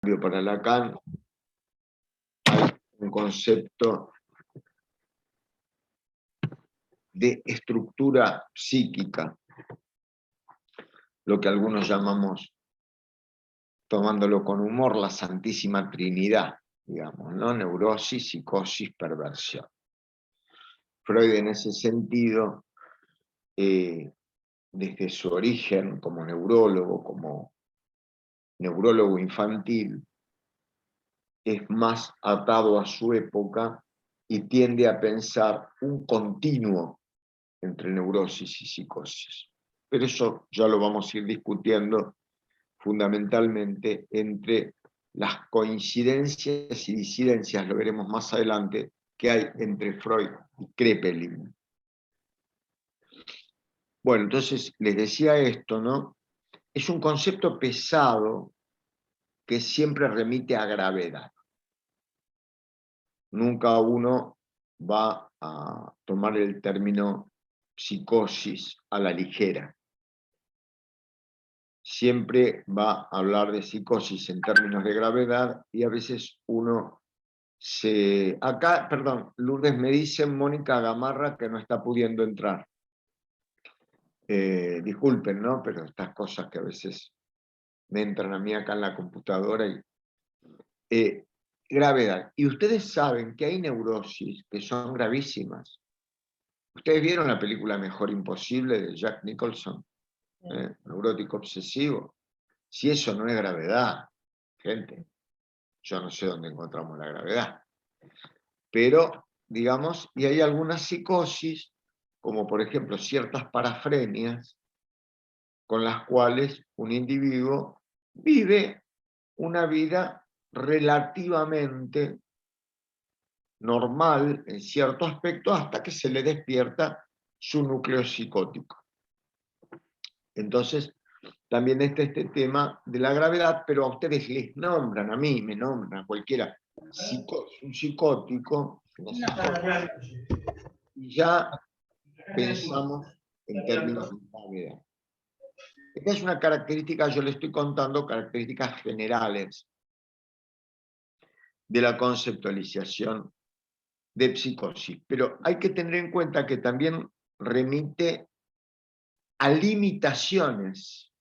Para Lacan hay un concepto de estructura psíquica, lo que algunos llamamos, tomándolo con humor, la Santísima Trinidad, digamos, ¿no? Neurosis, psicosis, perversión. Freud en ese sentido, desde su origen como neurólogo infantil, es más atado a su época y tiende a pensar un continuo entre neurosis y psicosis. Pero eso ya lo vamos a ir discutiendo fundamentalmente entre las coincidencias y disidencias, lo veremos más adelante, que hay entre Freud y Kraepelin. Bueno, entonces les decía esto, ¿no? Es un concepto pesado que siempre remite a gravedad. Nunca uno va a tomar el término psicosis a la ligera. Siempre va a hablar de psicosis en términos de gravedad y a veces uno se... Acá, perdón, Lourdes me dice, Mónica Gamarra, que no está pudiendo entrar. Disculpen, ¿no? Pero estas cosas que a veces me entran a mí acá en la computadora y... gravedad. Y ustedes saben que hay neurosis que son gravísimas. ¿Ustedes vieron la película Mejor Imposible de Jack Nicholson? Neurótico obsesivo. Si eso no es gravedad, gente, yo no sé dónde encontramos la gravedad. Pero, digamos, y hay algunas psicosis, como por ejemplo ciertas parafrenias, con las cuales un individuo vive una vida relativamente normal en cierto aspecto hasta que se le despierta su núcleo psicótico. Entonces, también está este tema de la gravedad, pero a ustedes les nombran, a mí me nombran, a cualquiera, un psicótico, y ya pensamos en términos de gravedad. Esta es una característica, yo le estoy contando características generales de la conceptualización de psicosis, pero hay que tener en cuenta que también remite a limitaciones.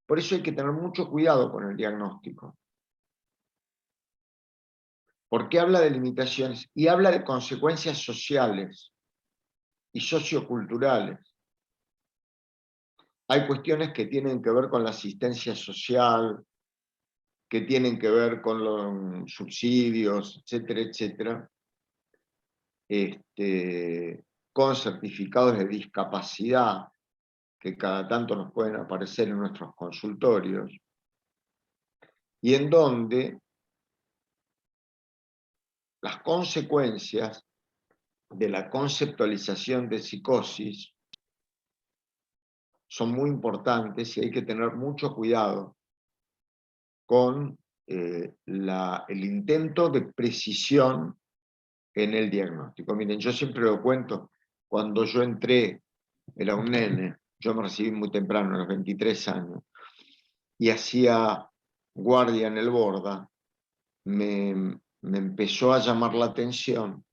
Por eso hay que tener mucho cuidado con el diagnóstico. Porque habla de limitaciones y habla de consecuencias sociales y socioculturales. Hay cuestiones que tienen que ver con la asistencia social, que tienen que ver con los subsidios, etcétera, etcétera, con certificados de discapacidad que cada tanto nos pueden aparecer en nuestros consultorios, y en donde las consecuencias de la conceptualización de psicosis son muy importantes y hay que tener mucho cuidado con el intento de precisión en el diagnóstico. Miren, yo siempre lo cuento, cuando yo entré, era un nene, yo me recibí muy temprano, a los 23 años, y hacía guardia en el Borda, me empezó a llamar la atención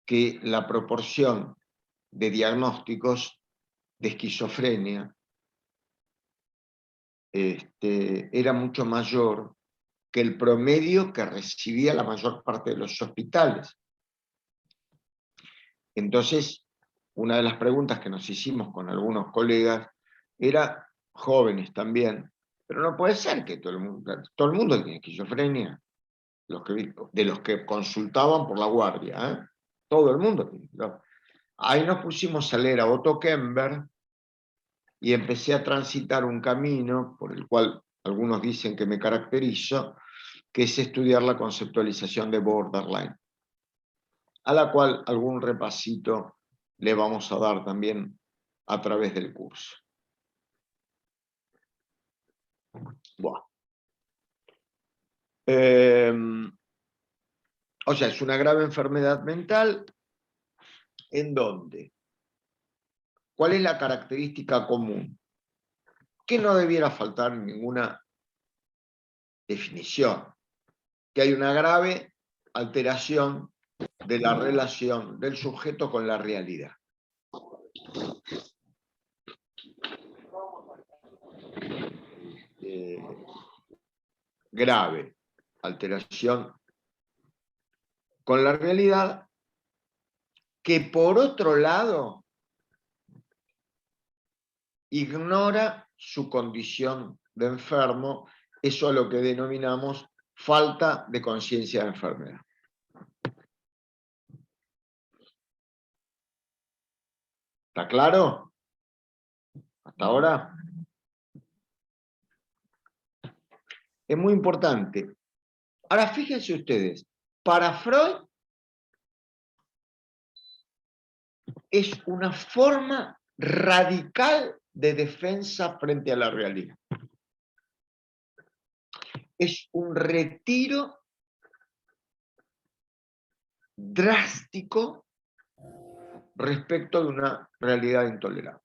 que la proporción de diagnósticos de esquizofrenia era mucho mayor que el promedio que recibía la mayor parte de los hospitales. Entonces, una de las preguntas que nos hicimos con algunos colegas era, jóvenes también, pero no puede ser que todo el mundo tiene esquizofrenia, de los que consultaban por la guardia, ¿eh? Todo el mundo tiene. Ahí nos pusimos a leer a Otto Kemper y empecé a transitar un camino por el cual algunos dicen que me caracterizo, que es estudiar la conceptualización de borderline, a la cual algún repasito le vamos a dar también a través del curso. Bueno. O sea, es una grave enfermedad mental en donde, ¿cuál es la característica común? Que no debiera faltar ninguna definición, que hay una grave alteración de la relación del sujeto con la realidad. Grave alteración con la realidad, que por otro lado ignora su condición de enfermo, eso es lo que denominamos falta de conciencia de enfermedad. ¿Está claro? ¿Hasta ahora? Es muy importante. Ahora fíjense ustedes, para Freud es una forma radical de defensa frente a la realidad. Es un retiro drástico respecto de una realidad intolerable.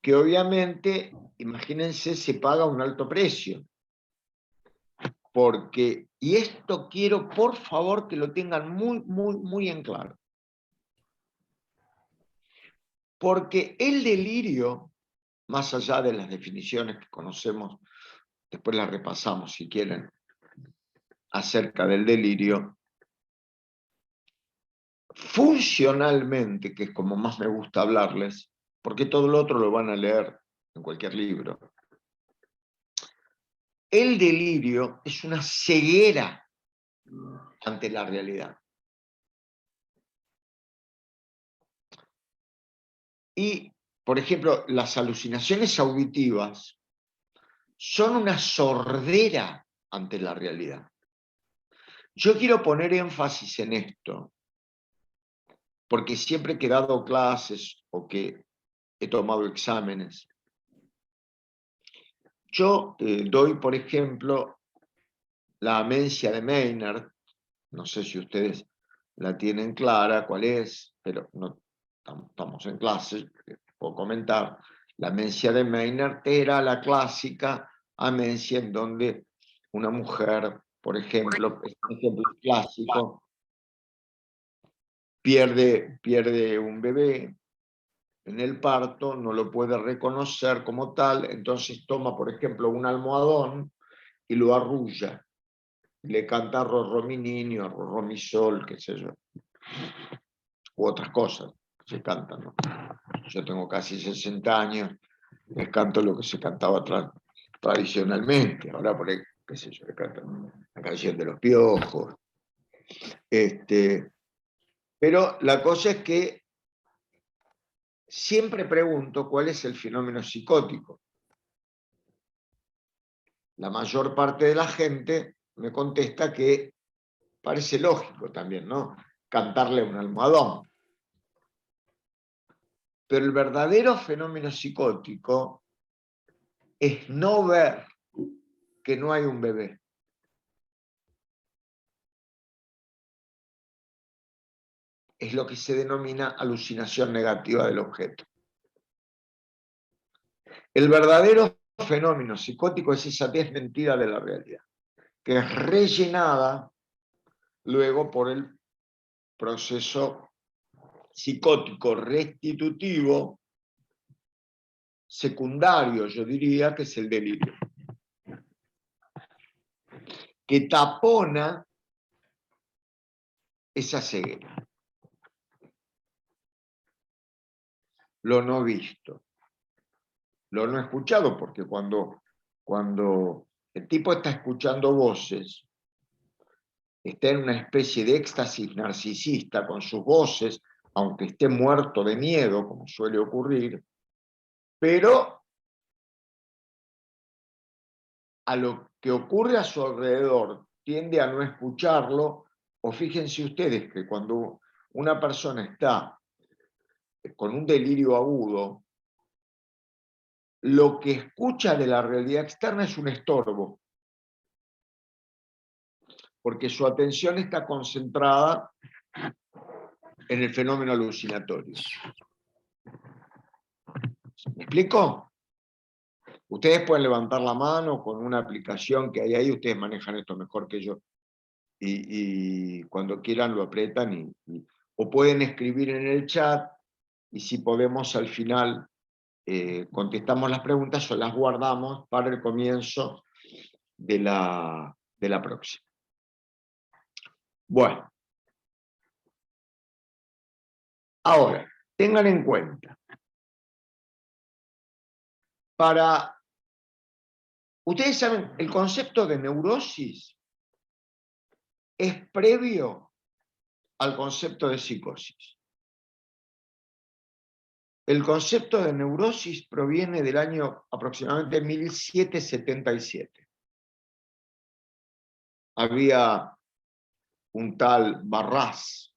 Que obviamente, imagínense, se paga un alto precio. Porque, y esto quiero por favor que lo tengan muy en claro. Porque el delirio, más allá de las definiciones que conocemos, después las repasamos si quieren, acerca del delirio, funcionalmente, que es como más me gusta hablarles, porque todo lo otro lo van a leer en cualquier libro. El delirio es una ceguera ante la realidad. Y, por ejemplo, las alucinaciones auditivas son una sordera ante la realidad. Yo quiero poner énfasis en esto, porque siempre que he dado clases o que he tomado exámenes, yo doy, por ejemplo, la amencia de Maynard, no sé si ustedes la tienen clara cuál es, pero no estamos en clase, puedo comentar. La amencia de Maynard era la clásica amencia en donde una mujer, por ejemplo, es un ejemplo clásico, pierde un bebé en el parto, no lo puede reconocer como tal, entonces toma, por ejemplo, un almohadón y lo arrulla. Le canta Rorró mi niño, Rorró mi sol, qué sé yo, u otras cosas que se cantan, ¿no? Yo tengo casi 60 años, les canto lo que se cantaba tradicionalmente, ahora por ahí, qué sé yo, le cantan la canción de los piojos. Pero la cosa es que siempre pregunto cuál es el fenómeno psicótico. La mayor parte de la gente me contesta que parece lógico también, ¿no? Cantarle un almohadón. Pero el verdadero fenómeno psicótico es no ver que no hay un bebé. Es lo que se denomina alucinación negativa del objeto. El verdadero fenómeno psicótico es esa desmentida de la realidad, que es rellenada luego por el proceso psicótico restitutivo secundario, yo diría, que es el delirio, que tapona esa ceguera. Lo no visto, lo no escuchado, porque cuando el tipo está escuchando voces, está en una especie de éxtasis narcisista con sus voces, aunque esté muerto de miedo, como suele ocurrir, pero a lo que ocurre a su alrededor tiende a no escucharlo, o fíjense ustedes que cuando una persona está con un delirio agudo, lo que escucha de la realidad externa es un estorbo, porque su atención está concentrada en el fenómeno alucinatorio. ¿Me explico? Ustedes pueden levantar la mano con una aplicación que hay ahí, ustedes manejan esto mejor que yo. Y cuando quieran lo apretan o pueden escribir en el chat y si podemos al final contestamos las preguntas o las guardamos para el comienzo de la próxima. Bueno, ahora, tengan en cuenta, ustedes saben, el concepto de neurosis es previo al concepto de psicosis. El concepto de neurosis proviene del año aproximadamente 1777. Había un tal Barras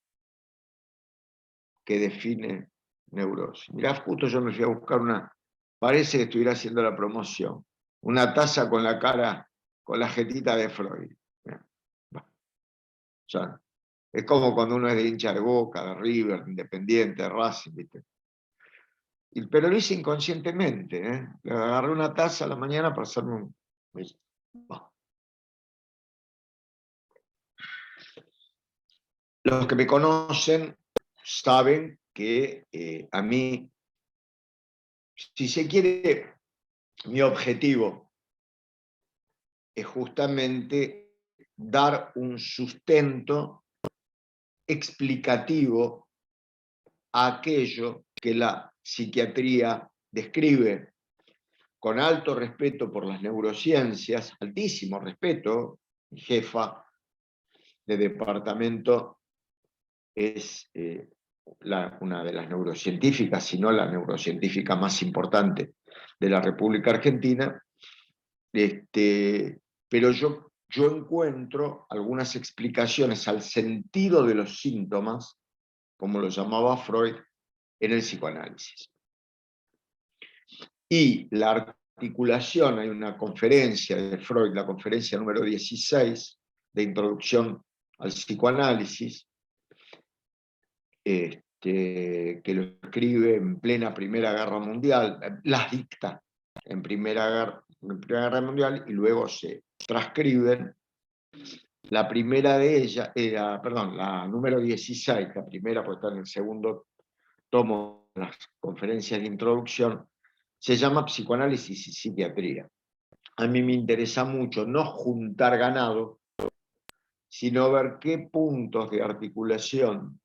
que define neurosis. Mirá, justo yo me fui a buscar parece que estuviera haciendo la promoción, una taza con la cara, con la jetita de Freud. Bueno, ya, es como cuando uno es de hincha de Boca, de River, de Independiente, de Racing, ¿viste? Pero lo hice inconscientemente, ¿eh? Le agarré una taza a la mañana para hacerme un... Los que me conocen saben que a mí, si se quiere, mi objetivo es justamente dar un sustento explicativo a aquello que la psiquiatría describe con alto respeto por las neurociencias, altísimo respeto. Mi jefa de departamento es una de las neurocientíficas, si no la neurocientífica más importante de la República Argentina, pero yo encuentro algunas explicaciones al sentido de los síntomas, como lo llamaba Freud, en el psicoanálisis. Y la articulación, hay una conferencia de Freud, la conferencia número 16, de introducción al psicoanálisis, que lo escribe en plena Primera Guerra Mundial, las dicta en Primera Guerra Mundial y luego se transcriben. La primera de ellas, la número 16, la primera porque está en el segundo tomo de las conferencias de introducción, se llama Psicoanálisis y Psiquiatría. A mí me interesa mucho no juntar ganado, sino ver qué puntos de articulación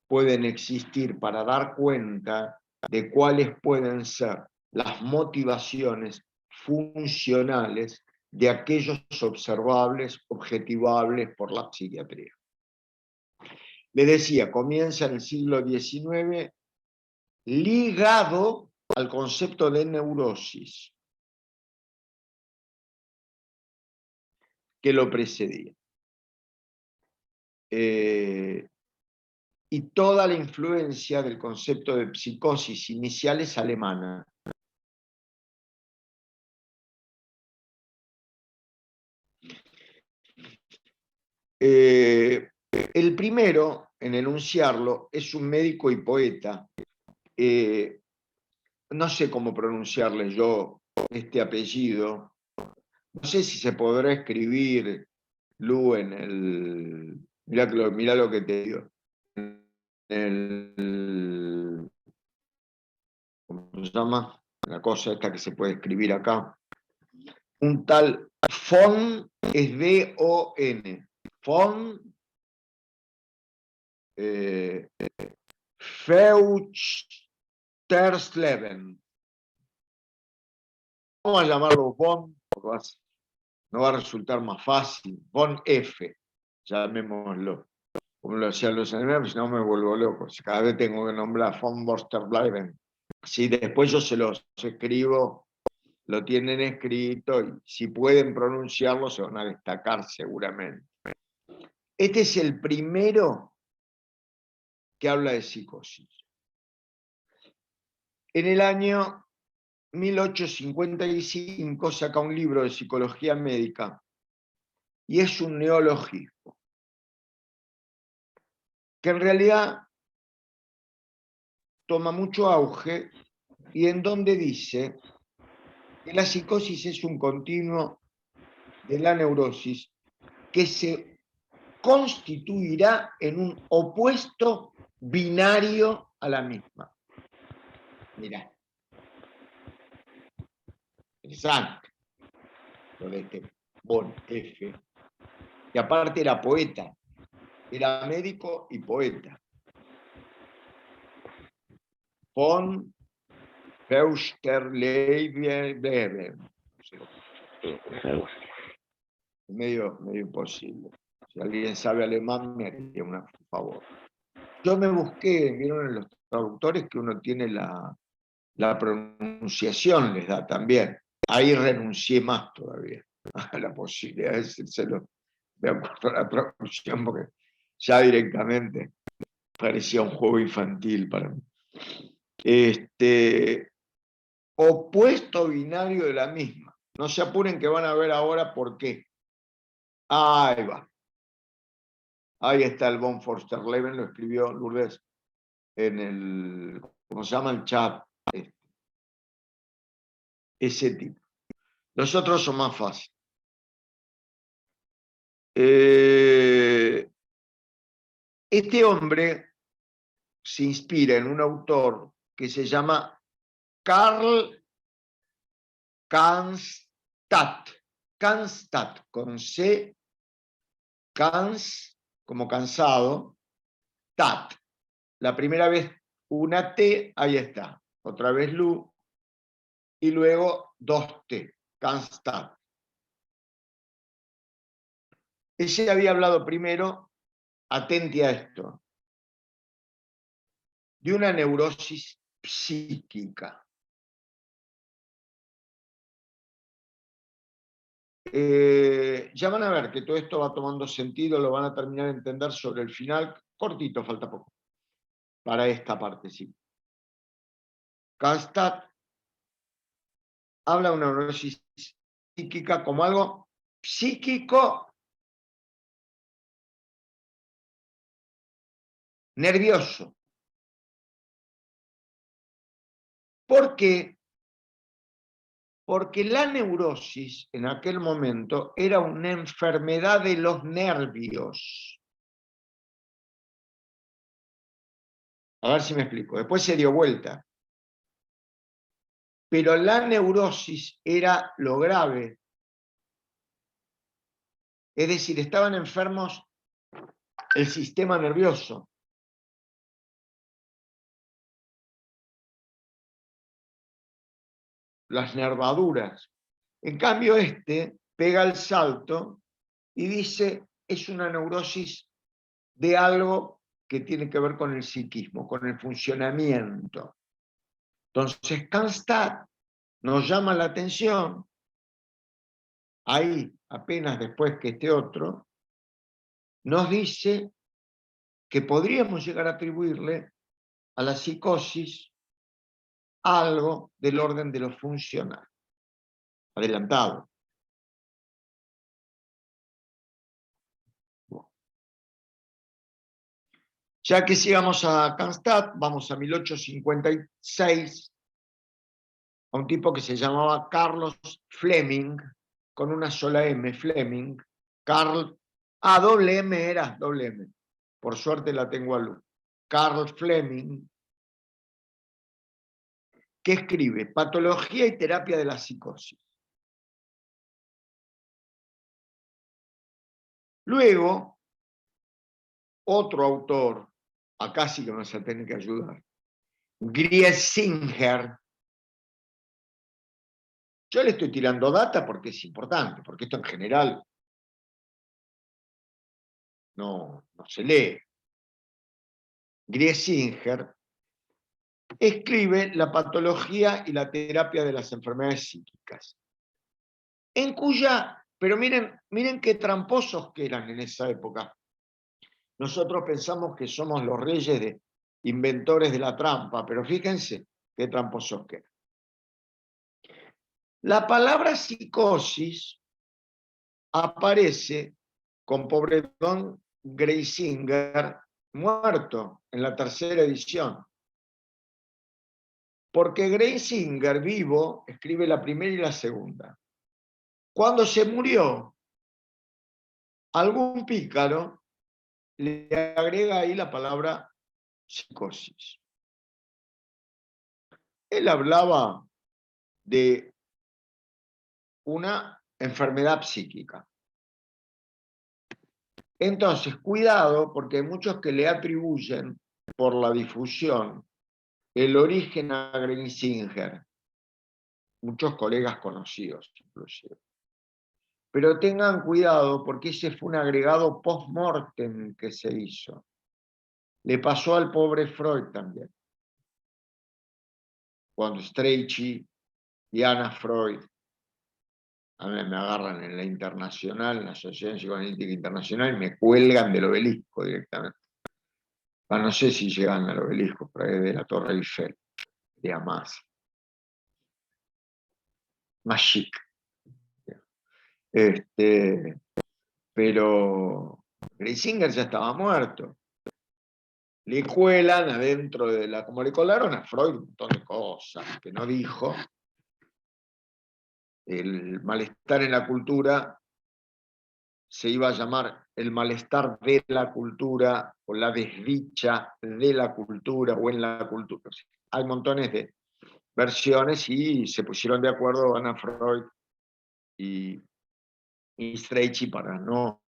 pueden existir para dar cuenta de cuáles pueden ser las motivaciones funcionales de aquellos observables, objetivables por la psiquiatría. Le decía, comienza en el siglo XIX ligado al concepto de neurosis que lo precedía. Y toda la influencia del concepto de psicosis inicial es alemana. El primero en enunciarlo es un médico y poeta. No sé cómo pronunciarle yo este apellido. No sé si se podrá escribir, Lu, en el... Mirá lo que te digo. ¿Cómo se llama? La cosa esta que se puede escribir acá. Un tal Von, es D-O-N. Von Feuchtersleben. Vamos a llamarlo Von, porque no va a resultar más fácil. Von F, llamémoslo. Como lo hacían los alemanes, si no me vuelvo loco. Cada vez tengo que nombrar Von Bosterbleiben. Si después yo se los escribo, lo tienen escrito y si pueden pronunciarlo se van a destacar seguramente. Este es el primero que habla de psicosis. En el año 1855 saca un libro de psicología médica y es un neologismo que en realidad toma mucho auge y en donde dice que la psicosis es un continuo de la neurosis que se constituirá en un opuesto binario a la misma. Mirá. Interesante. Lo de este Von F. Que aparte era poeta. Era médico y poeta. Von Feuchterleben. Medio imposible. Si alguien sabe alemán, me haría un favor. Yo me busqué, vieron en los traductores que uno tiene la pronunciación, les da también. Ahí renuncié más todavía a la posibilidad de decírselo de acuerdo a la traducción, porque ya directamente parecía un juego infantil para mí. Opuesto binario de la misma. No se apuren que van a ver ahora por qué. Ahí va. Ahí está el von Forsterleben, lo escribió Lourdes en el, ¿cómo se llama? El chat. Ese tipo. Los otros son más fáciles. Este hombre se inspira en un autor que se llama Karl Cannstatt. Cannstatt, con C, Cans, como cansado, Tat. La primera vez una T, ahí está. Otra vez Lu, y luego dos T, Cannstatt. Ese había hablado primero, atente a esto, de una neurosis psíquica. Ya van a ver que todo esto va tomando sentido, lo van a terminar de entender sobre el final, cortito, falta poco, para esta parte, sí. Cannstatt habla de una neurosis psíquica como algo psíquico nervioso. ¿Por qué? Porque la neurosis en aquel momento era una enfermedad de los nervios. A ver si me explico. Después se dio vuelta. Pero la neurosis era lo grave. Es decir, estaban enfermos el sistema nervioso. Las nervaduras. En cambio, este pega el salto y dice, es una neurosis de algo que tiene que ver con el psiquismo, con el funcionamiento. Entonces, Cannstatt nos llama la atención, ahí apenas después que este otro, nos dice que podríamos llegar a atribuirle a la psicosis algo del orden de lo funcional. Adelantado. Ya que sigamos a Cannstatt, vamos a 1856, a un tipo que se llamaba Carlos Fleming, con una sola M, Fleming. Doble M era, doble M. Por suerte la tengo a luz. Carl Fleming, que escribe Patología y terapia de la psicosis. Luego, otro autor, acá sí que me vas a tener que ayudar, Griesinger. Yo le estoy tirando data porque es importante, porque esto en general no se lee. Griesinger escribe La patología y la terapia de las enfermedades psíquicas, en cuya, pero miren qué tramposos que eran en esa época. Nosotros pensamos que somos los reyes de inventores de la trampa, pero fíjense qué tramposos que eran. La palabra psicosis aparece con Pobredón Greisinger muerto en la tercera edición. Porque Greisinger, vivo, escribe la primera y la segunda. Cuando se murió, algún pícaro le agrega ahí la palabra psicosis. Él hablaba de una enfermedad psíquica. Entonces, cuidado, porque hay muchos que le atribuyen, por la difusión, el origen a Greisinger. Muchos colegas conocidos, inclusive. Pero tengan cuidado, porque ese fue un agregado post-mortem que se hizo. Le pasó al pobre Freud también. Cuando Strachey y Anna Freud a mí me agarran en la internacional, en la Asociación Psicoanalítica Internacional, y me cuelgan del obelisco directamente. No sé si llegan al obelisco, pero es de la Torre Eiffel, sería más chic. Pero Greisinger ya estaba muerto. Le cuelan adentro de la... Como le colaron a Freud un montón de cosas que no dijo. El malestar en la cultura se iba a llamar el malestar de la cultura o la desdicha de la cultura o en la cultura. Hay montones de versiones y se pusieron de acuerdo Anna Freud y Strachey para no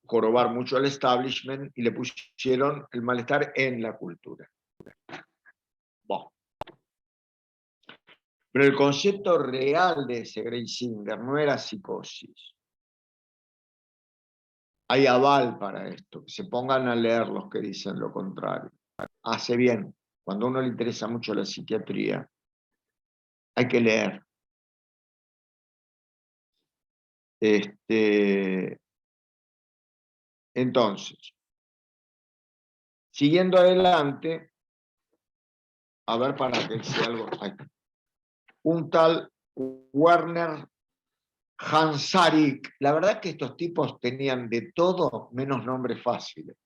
jorobar mucho el establishment y le pusieron el malestar en la cultura. Bon. Pero el concepto real de ese Greisinger no era psicosis. Hay aval para esto, que se pongan a leer los que dicen lo contrario. Hace bien, cuando a uno le interesa mucho la psiquiatría, hay que leer. Entonces, siguiendo adelante, a ver para que sea algo. Un tal Werner Hansarik. La verdad que estos tipos tenían de todo menos nombres fáciles,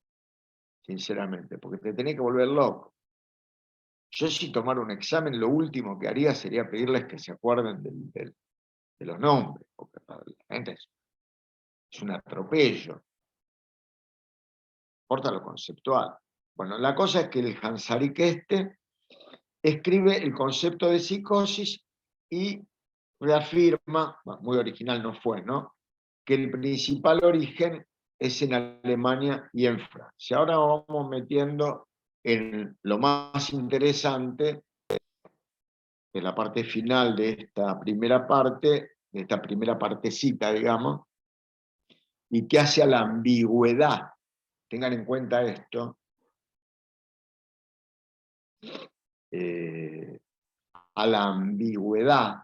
sinceramente, porque te tenés que volver loco. Yo si tomara un examen, lo último que haría sería pedirles que se acuerden de los nombres, porque la gente es un atropello. Importa lo conceptual. Bueno, la cosa es que el Hansarik escribe el concepto de psicosis y reafirma, muy original no fue, ¿no?, que el principal origen es en Alemania y en Francia. Ahora vamos metiendo en lo más interesante, de la parte final de esta primera parte, de esta primera partecita, digamos, y que hace a la ambigüedad. Tengan en cuenta esto. A la ambigüedad.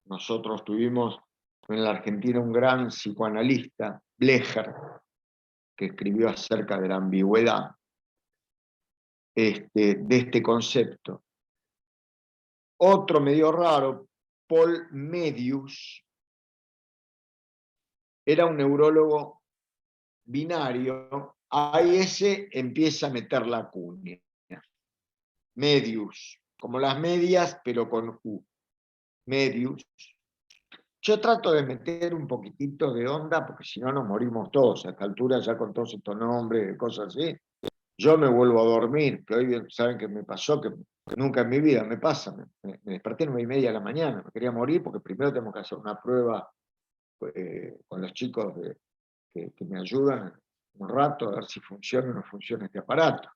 Nosotros tuvimos en la Argentina un gran psicoanalista, Blecher, que escribió acerca de la ambigüedad de este concepto. Otro medio raro, Paul Medius, era un neurólogo binario. Ahí ese empieza a meter la cuña. Medius, como las medias, pero con U. Medius. Yo trato de meter un poquitito de onda, porque si no nos morimos todos. A esta altura, ya con todos estos nombres, cosas así, yo me vuelvo a dormir. Que hoy, ¿saben qué me pasó? Que nunca en mi vida me pasa. Me desperté a 9:30 de la mañana, me quería morir, porque primero tengo que hacer una prueba con los chicos que me ayudan un rato a ver si funciona o no funciona este aparato.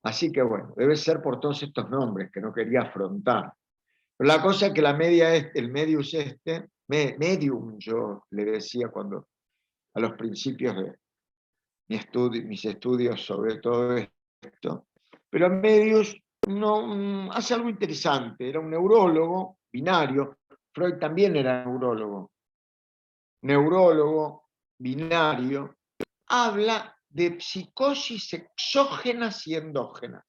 Así que bueno, debe ser por todos estos nombres que no quería afrontar. Pero la cosa es que la media el medius medium, yo le decía cuando, a los principios de mis estudios sobre todo esto, pero medius no, hace algo interesante, era un neurólogo binario. Freud también era neurólogo binario, habla de psicosis exógenas y endógenas.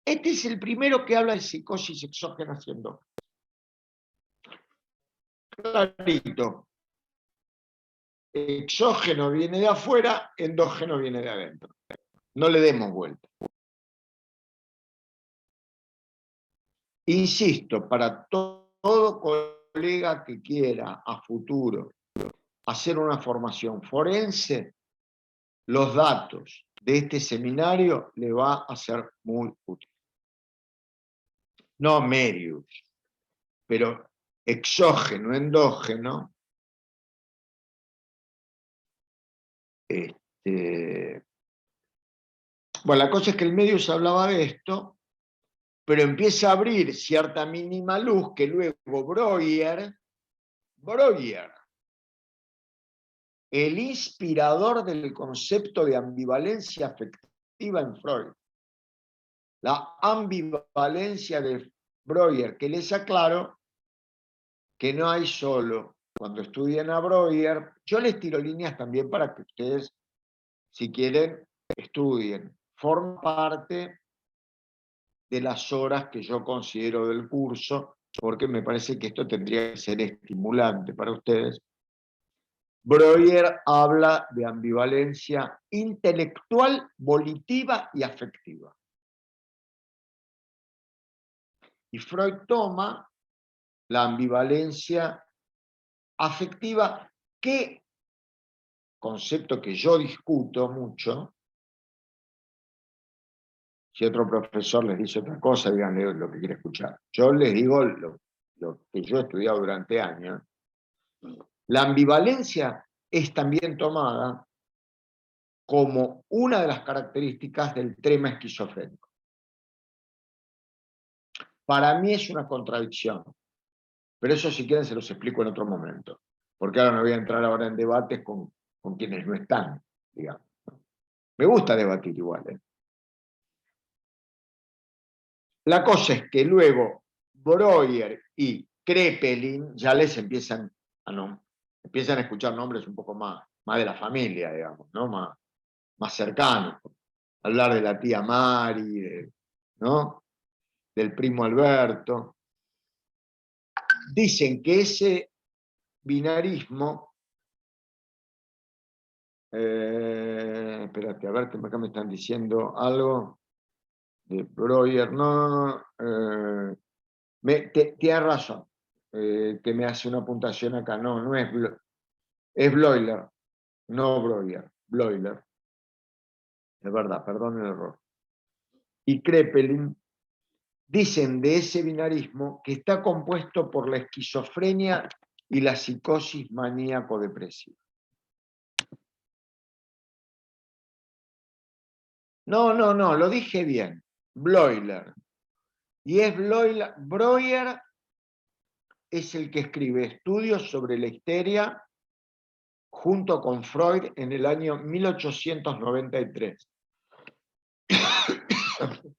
Este es el primero que habla de psicosis exógenas y endógenas. Clarito. Exógeno viene de afuera, endógeno viene de adentro. No le demos vuelta. Insisto, para todo colega que quiera a futuro hacer una formación forense, los datos de este seminario le va a ser muy útil. No Merius, pero exógeno, endógeno. Bueno, la cosa es que el Merius hablaba de esto, pero empieza a abrir cierta mínima luz que luego Breuer, el inspirador del concepto de ambivalencia afectiva en Freud, la ambivalencia de Breuer, que les aclaro que no hay solo, cuando estudian a Breuer, yo les tiro líneas también para que ustedes, si quieren, estudien. Forma parte de las horas que yo considero del curso, porque me parece que esto tendría que ser estimulante para ustedes. Breuer habla de ambivalencia intelectual, volitiva y afectiva. Y Freud toma la ambivalencia afectiva, que, concepto que yo discuto mucho, si otro profesor les dice otra cosa, díganle lo que quiere escuchar. Yo les digo lo que yo he estudiado durante años. La ambivalencia es también tomada como una de las características del trema esquizofrénico. Para mí es una contradicción, pero eso si quieren se los explico en otro momento, porque ahora no voy a entrar ahora en debates con quienes no están, digamos. Me gusta debatir igual. La cosa es que luego Breuer y Kraepelin ya les empiezan a escuchar nombres un poco más de la familia, digamos, ¿no? Más cercanos. Hablar de la tía Mari, ¿no? Del primo Alberto. Dicen que ese binarismo, espérate, a ver, que acá me están diciendo algo de Breuer, no, tienes razón, que me hace una puntuación acá, no es, es Bleuler, no Breuer, Bleuler, es verdad, perdón el error. Y Kraepelin dicen de ese binarismo que está compuesto por la esquizofrenia y la psicosis maníaco-depresiva. No, lo dije bien. Bleuler. Y es Breuer es el que escribe estudios sobre la histeria junto con Freud en el año 1893.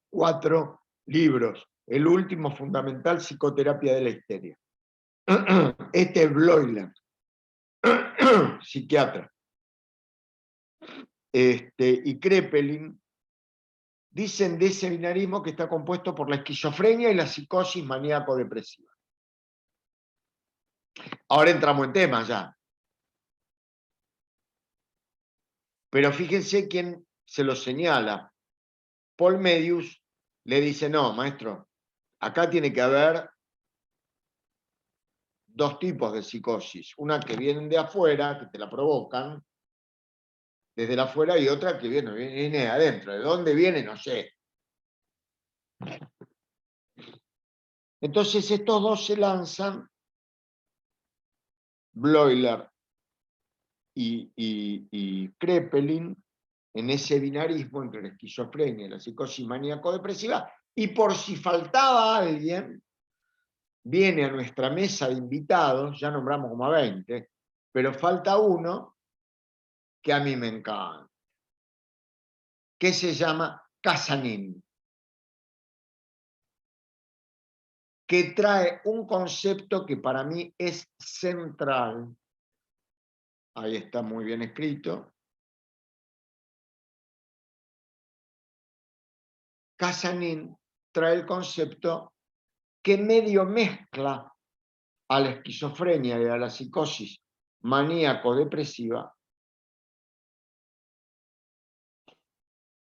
4 libros. El último fundamental, Psicoterapia de la histeria. Este es Bleuler, psiquiatra. Y Kraepelin dicen de ese binarismo que está compuesto por la esquizofrenia y la psicosis maníaco-depresiva. Ahora entramos en tema ya. Pero fíjense quién se lo señala. Paul Medius le dice, no, maestro, acá tiene que haber dos tipos de psicosis. Una que vienen de afuera, que te la provocan, desde la afuera, y otra que viene de adentro. ¿De dónde viene? No sé. Entonces estos dos se lanzan, Bleuler y Kraepelin, en ese binarismo entre la esquizofrenia y la psicosis maníaco-depresiva, y por si faltaba alguien, viene a nuestra mesa de invitados, ya nombramos como a 20, pero falta uno que a mí me encanta, que se llama Casanin, que trae un concepto que para mí es central, ahí está muy bien escrito. Casanin trae el concepto que medio mezcla a la esquizofrenia y a la psicosis maníaco-depresiva,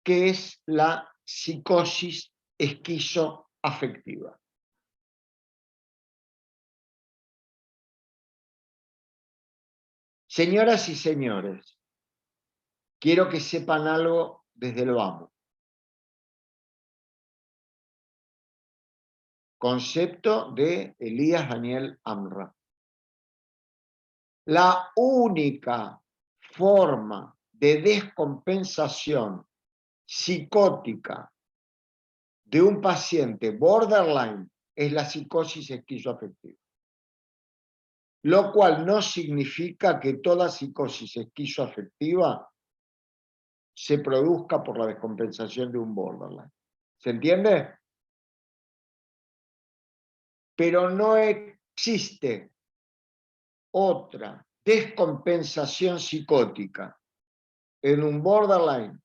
que es la psicosis esquizoafectiva. Señoras y señores, quiero que sepan algo desde el vamos. Concepto de Elías Daniel Amra. La única forma de descompensación psicótica de un paciente borderline es la psicosis esquizoafectiva. Lo cual no significa que toda psicosis esquizoafectiva se produzca por la descompensación de un borderline. ¿Se entiende? Pero no existe otra descompensación psicótica en un borderline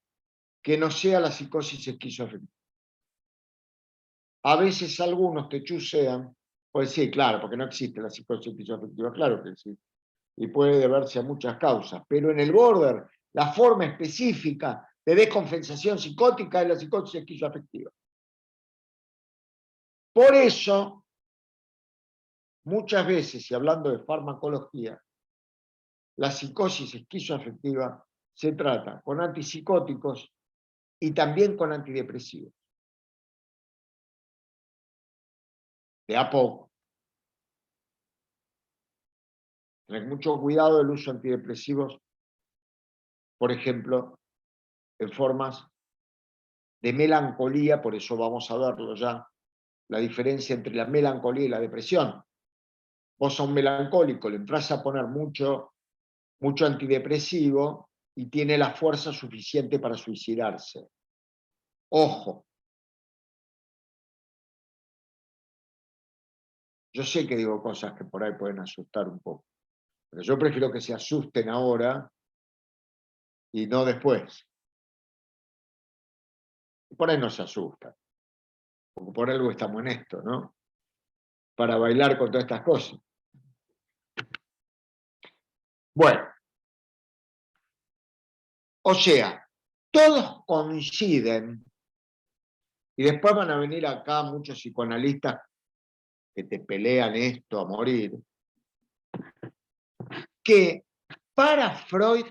que no sea la psicosis esquizoafectiva. A veces algunos te chusean, pues sí, claro, porque no existe la psicosis esquizoafectiva, claro que sí, y puede deberse a muchas causas, pero en el border, la forma específica de descompensación psicótica es la psicosis esquizoafectiva. Por eso, muchas veces, y hablando de farmacología, la psicosis esquizoafectiva se trata con antipsicóticos y también con antidepresivos. De a poco. Tener mucho cuidado del uso de antidepresivos, por ejemplo, en formas de melancolía, por eso vamos a verlo ya, la diferencia entre la melancolía y la depresión. Vos a un melancólico le entras a poner mucho antidepresivo y tiene la fuerza suficiente para suicidarse. Ojo. Yo sé que digo cosas que por ahí pueden asustar un poco, pero yo prefiero que se asusten ahora y no después. Y por ahí no se asustan, porque por algo estamos en esto, ¿no? Para bailar con todas estas cosas. Bueno, o sea, todos coinciden, y después van a venir acá muchos psicoanalistas que te pelean esto a morir, que para Freud,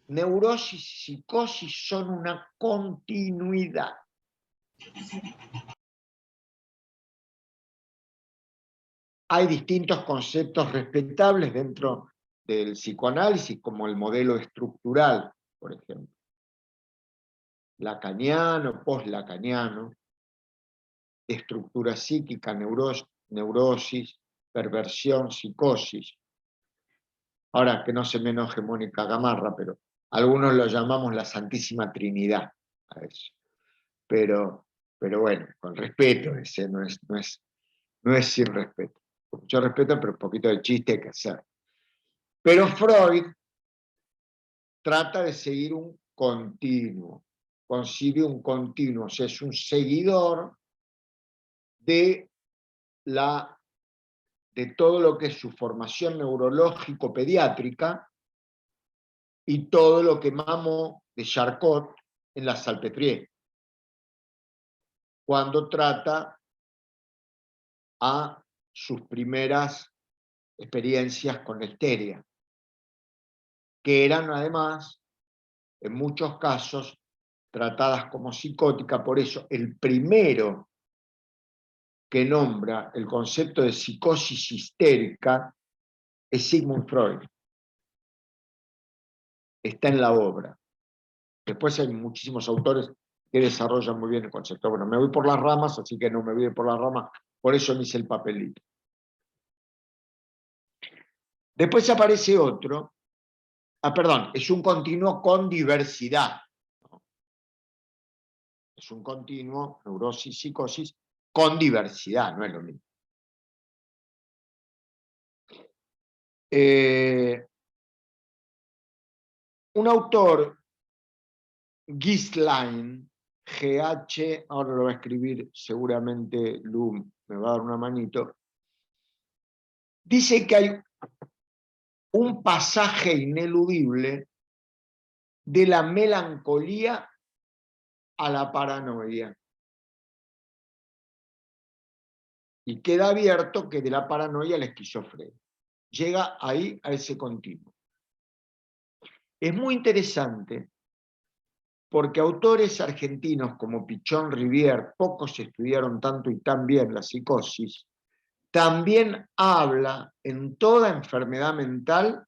neurosis y psicosis son una continuidad. Hay distintos conceptos respetables dentro del psicoanálisis, como el modelo estructural, por ejemplo. Lacaniano, post-lacaniano, estructura psíquica, neurosis, perversión, psicosis. Ahora, que no se me enoje Mónica Gamarra, pero algunos lo llamamos la Santísima Trinidad a eso. Pero bueno, con respeto, ese no es sin respeto. Con mucho respeto, pero un poquito de chiste hay que hacer. Pero Freud trata de seguir un continuo, concibe un continuo, o sea, es un seguidor de todo lo que es su formación neurológico-pediátrica y todo lo que mamó de Charcot en la Salpêtrière, cuando trata a sus primeras experiencias con la histeria, que eran además, en muchos casos, tratadas como psicótica. Por eso el primero que nombra el concepto de psicosis histérica es Sigmund Freud. Está en la obra. Después hay muchísimos autores que desarrollan muy bien el concepto. Bueno, me voy por las ramas, así que no me voy por las ramas, por eso me hice el papelito. Después aparece otro, perdón, es un continuo con diversidad. Es un continuo, neurosis, psicosis, con diversidad, no es lo mismo. Un autor, Gisline, GH, ahora lo va a escribir seguramente Lu, me va a dar una manito, dice que hay un pasaje ineludible de la melancolía a la paranoia. Y queda abierto que de la paranoia a la esquizofrenia. llega ahí a ese continuo. Es muy interesante porque autores argentinos como Pichón Rivière, pocos estudiaron tanto y tan bien la psicosis, también habla en toda enfermedad mental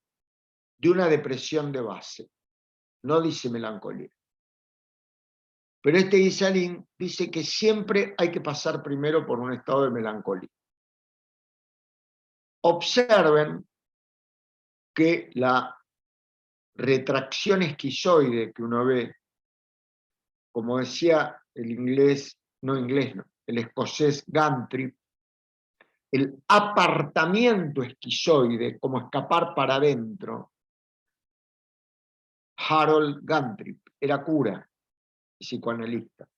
de una depresión de base, no dice melancolía. Pero este Guisalín dice que siempre hay que pasar primero por un estado de melancolía. Observen que la retracción esquizoide que uno ve, como decía el inglés, no, el escocés Gantrip, el apartamiento esquizoide, como escapar para adentro. Harold Gantrip era cura y psicoanalista.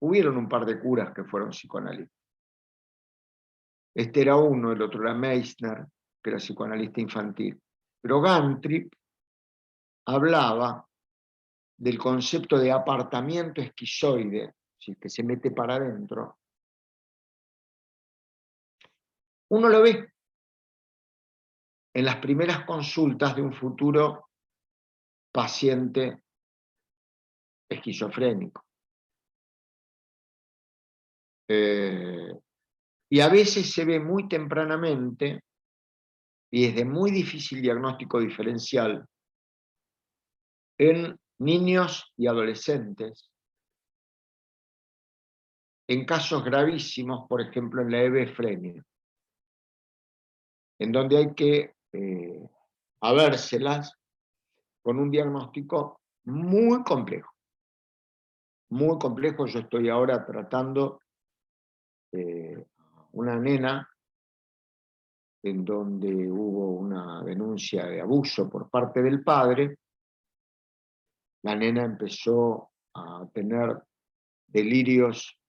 Hubieron un par de curas que fueron psicoanalistas. Este era uno, el otro era Meissner, que era psicoanalista infantil. Pero Gantrip hablaba del concepto de apartamiento esquizoide, que se mete para adentro. Uno lo ve en las primeras consultas de un futuro paciente esquizofrénico. Y a veces se ve muy tempranamente, y es de muy difícil diagnóstico diferencial, en niños y adolescentes, en casos gravísimos, por ejemplo en la hebefrenia, en donde hay que habérselas con un diagnóstico muy complejo. Muy complejo. Yo estoy ahora tratando una nena en donde hubo una denuncia de abuso por parte del padre. La nena empezó a tener delirios,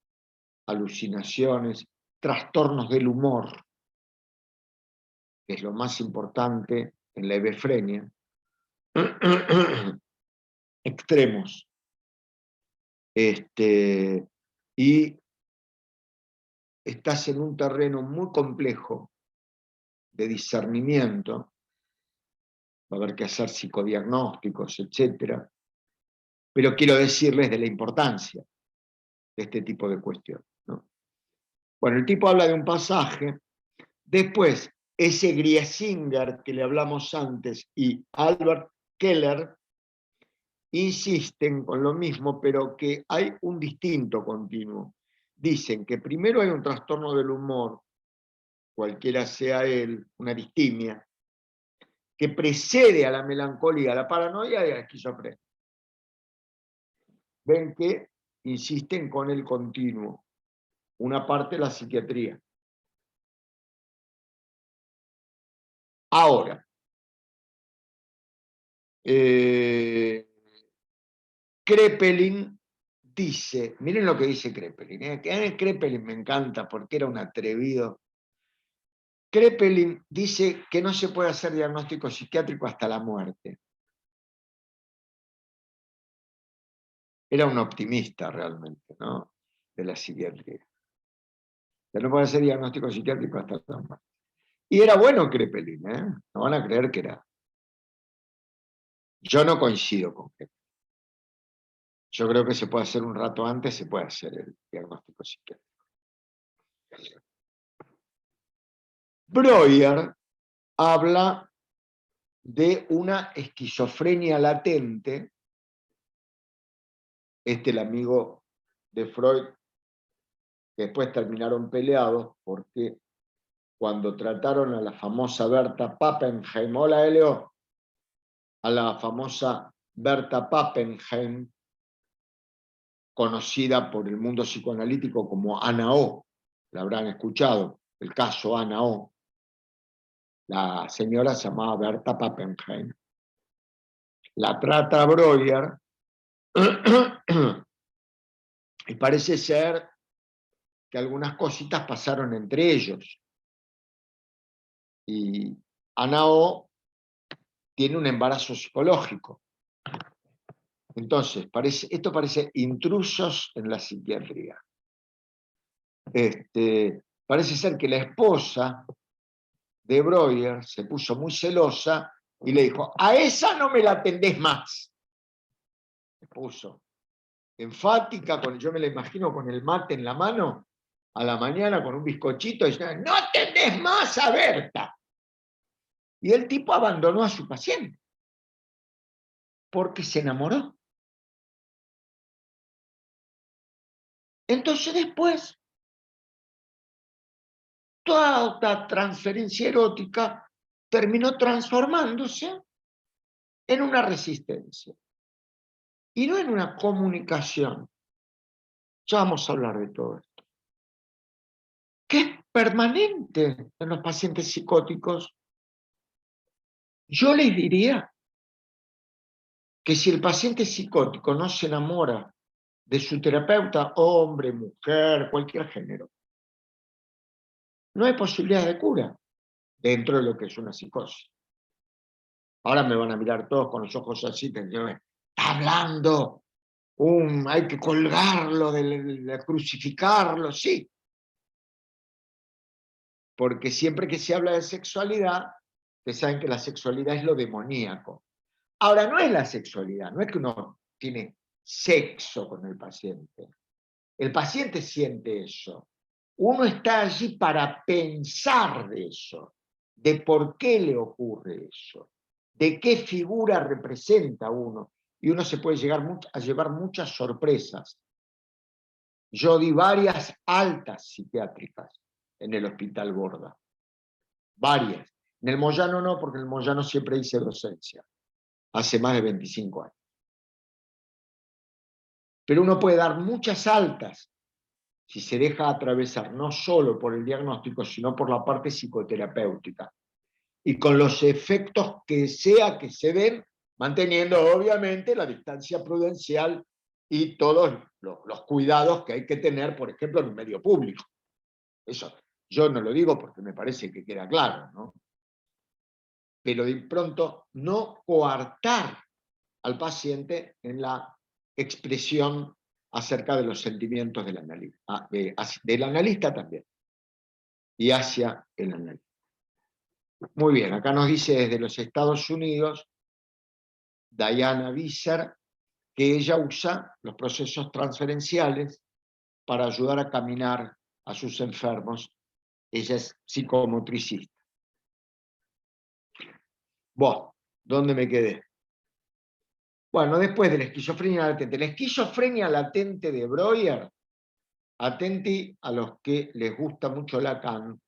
alucinaciones, trastornos del humor, que es lo más importante en la hebefrenia, extremos. Y estás en un terreno muy complejo de discernimiento, va a haber que hacer psicodiagnósticos, etc. Pero quiero decirles de la importancia de este tipo de cuestiones, ¿no? Bueno, el tipo habla de un pasaje, después ese Griesinger que le hablamos antes y Albert Keller insisten con lo mismo, pero que hay un distinto continuo. Dicen que primero hay un trastorno del humor, cualquiera sea él, una distimia, que precede a la melancolía, a la paranoia y a la esquizofrenia. Ven que insisten con el continuo, una parte de la psiquiatría. Ahora, Kraepelin dice, miren lo que dice Kraepelin, Kraepelin me encanta porque era un atrevido. Kraepelin dice que no se puede hacer diagnóstico psiquiátrico hasta la muerte. Era un optimista realmente, ¿no? De la psiquiatría. Que no puede hacer diagnóstico psiquiátrico hasta la muerte. Y era bueno Kraepelin, ¿eh? No van a creer que era. Yo no coincido con Kraepelin. Yo creo que se puede hacer un rato antes, se puede hacer el diagnóstico psiquiátrico. Breuer habla de una esquizofrenia latente, el amigo de Freud, que después terminaron peleados porque cuando trataron a la famosa Berta Pappenheim, hola Elio, a la famosa Berta Pappenheim, conocida por el mundo psicoanalítico como Ana O, la habrán escuchado, el caso Ana O. La señora se llamaba Berta Pappenheim. La trata Breuer y parece ser que algunas cositas pasaron entre ellos. Y Ana O tiene un embarazo psicológico. Entonces, esto parece intrusos en la psiquiatría. Parece ser que la esposa de Breuer se puso muy celosa y le dijo, a esa no me la atendés más. Se puso enfática, yo me la imagino con el mate en la mano, a la mañana con un bizcochito, y decía, no atendés más a Berta. Y el tipo abandonó a su paciente, porque se enamoró. Entonces después, toda esta transferencia erótica terminó transformándose en una resistencia y no en una comunicación. Ya vamos a hablar de todo esto. Que es permanente en los pacientes psicóticos. Yo les diría que si el paciente psicótico no se enamora de su terapeuta, hombre, mujer, cualquier género, no hay posibilidad de cura dentro de lo que es una psicosis. Ahora me van a mirar todos con los ojos así, que está hablando, hay que colgarlo, de crucificarlo, sí. Porque siempre que se habla de sexualidad, ustedes saben que la sexualidad es lo demoníaco. Ahora, no es la sexualidad, no es que uno tiene sexo con el paciente. El paciente siente eso. Uno está allí para pensar de eso, de por qué le ocurre eso, de qué figura representa uno. Y uno se puede llegar a llevar muchas sorpresas. Yo di varias altas psiquiátricas en el Hospital Borda. Varias. En el Moyano no, porque en el Moyano siempre hice docencia. Hace más de 25 años. Pero uno puede dar muchas altas si se deja atravesar no solo por el diagnóstico, sino por la parte psicoterapéutica. Y con los efectos que sea que se den, manteniendo obviamente la distancia prudencial y todos los cuidados que hay que tener, por ejemplo, en un medio público. Eso yo no lo digo porque me parece que queda claro, ¿no? Pero de pronto no coartar al paciente en la expresión acerca de los sentimientos del analista, del analista también, y hacia el analista. Muy bien, acá nos dice desde los Estados Unidos, Diana Visser, que ella usa los procesos transferenciales para ayudar a caminar a sus enfermos. Ella es psicomotricista. Bueno, ¿dónde me quedé? Bueno, después de la esquizofrenia latente. La esquizofrenia latente de Breuer, atenti a los que les gusta mucho Lacan,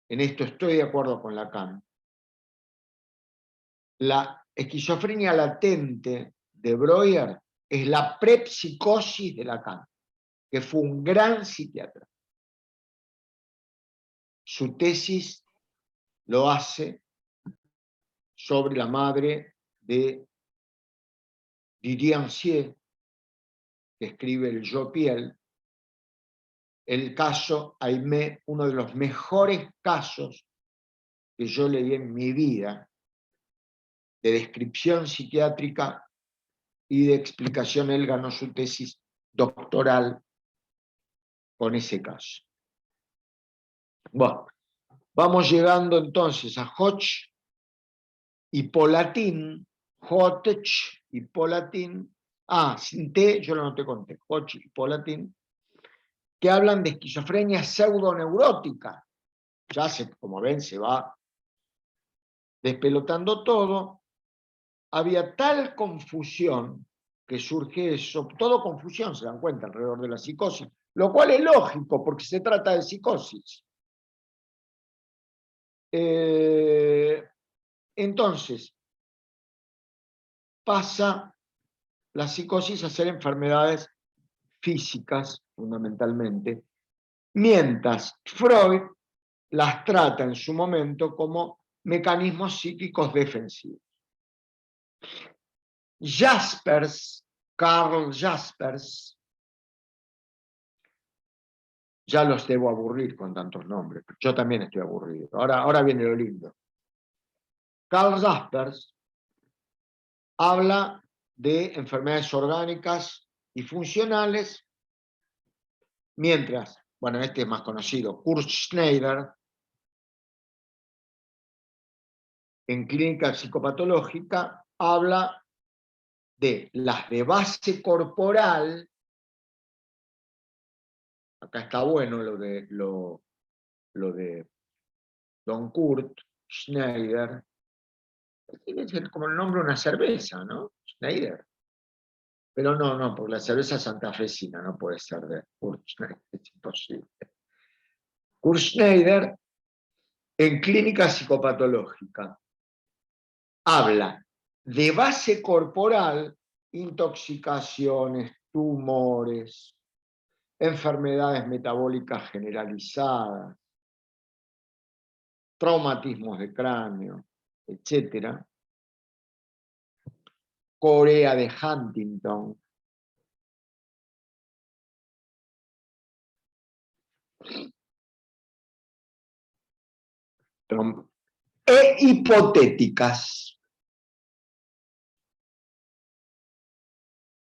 en esto estoy de acuerdo con Lacan. La esquizofrenia latente de Breuer es la prepsicosis de Lacan, que fue un gran psiquiatra. Su tesis lo hace sobre la madre de Didier Ancier, que escribe el Yo Piel, el caso Aimé, uno de los mejores casos que yo leí en mi vida, de descripción psiquiátrica y de explicación. Él ganó su tesis doctoral con ese caso. Bueno, vamos llegando entonces a Hodge y Polatin. Hodge y Polatin. Sin T, yo lo noté con T. Hodge y Polatin, que hablan de esquizofrenia pseudoneurótica. Ya como ven, se va despelotando todo. Había tal confusión que surge eso, todo confusión, se dan cuenta, alrededor de la psicosis, lo cual es lógico, porque se trata de psicosis. Entonces, pasa la psicosis a ser enfermedades físicas, fundamentalmente, mientras Freud las trata en su momento como mecanismos psíquicos defensivos. Jaspers, Karl Jaspers, ya los debo aburrir con tantos nombres, yo también estoy aburrido. Ahora viene lo lindo. Karl Jaspers habla de enfermedades orgánicas y funcionales, mientras, bueno, este es más conocido, Kurt Schneider, en clínica psicopatológica habla de las de base corporal. Acá está bueno lo de Don Kurt Schneider. Es como el nombre de una cerveza, ¿no? Schneider. Pero no, porque la cerveza santafesina no puede ser de Kurt Schneider, es imposible. Kurt Schneider, en clínica psicopatológica, habla de base corporal, intoxicaciones, tumores, enfermedades metabólicas generalizadas, traumatismos de cráneo, etc. Corea de Huntington. E hipotéticas.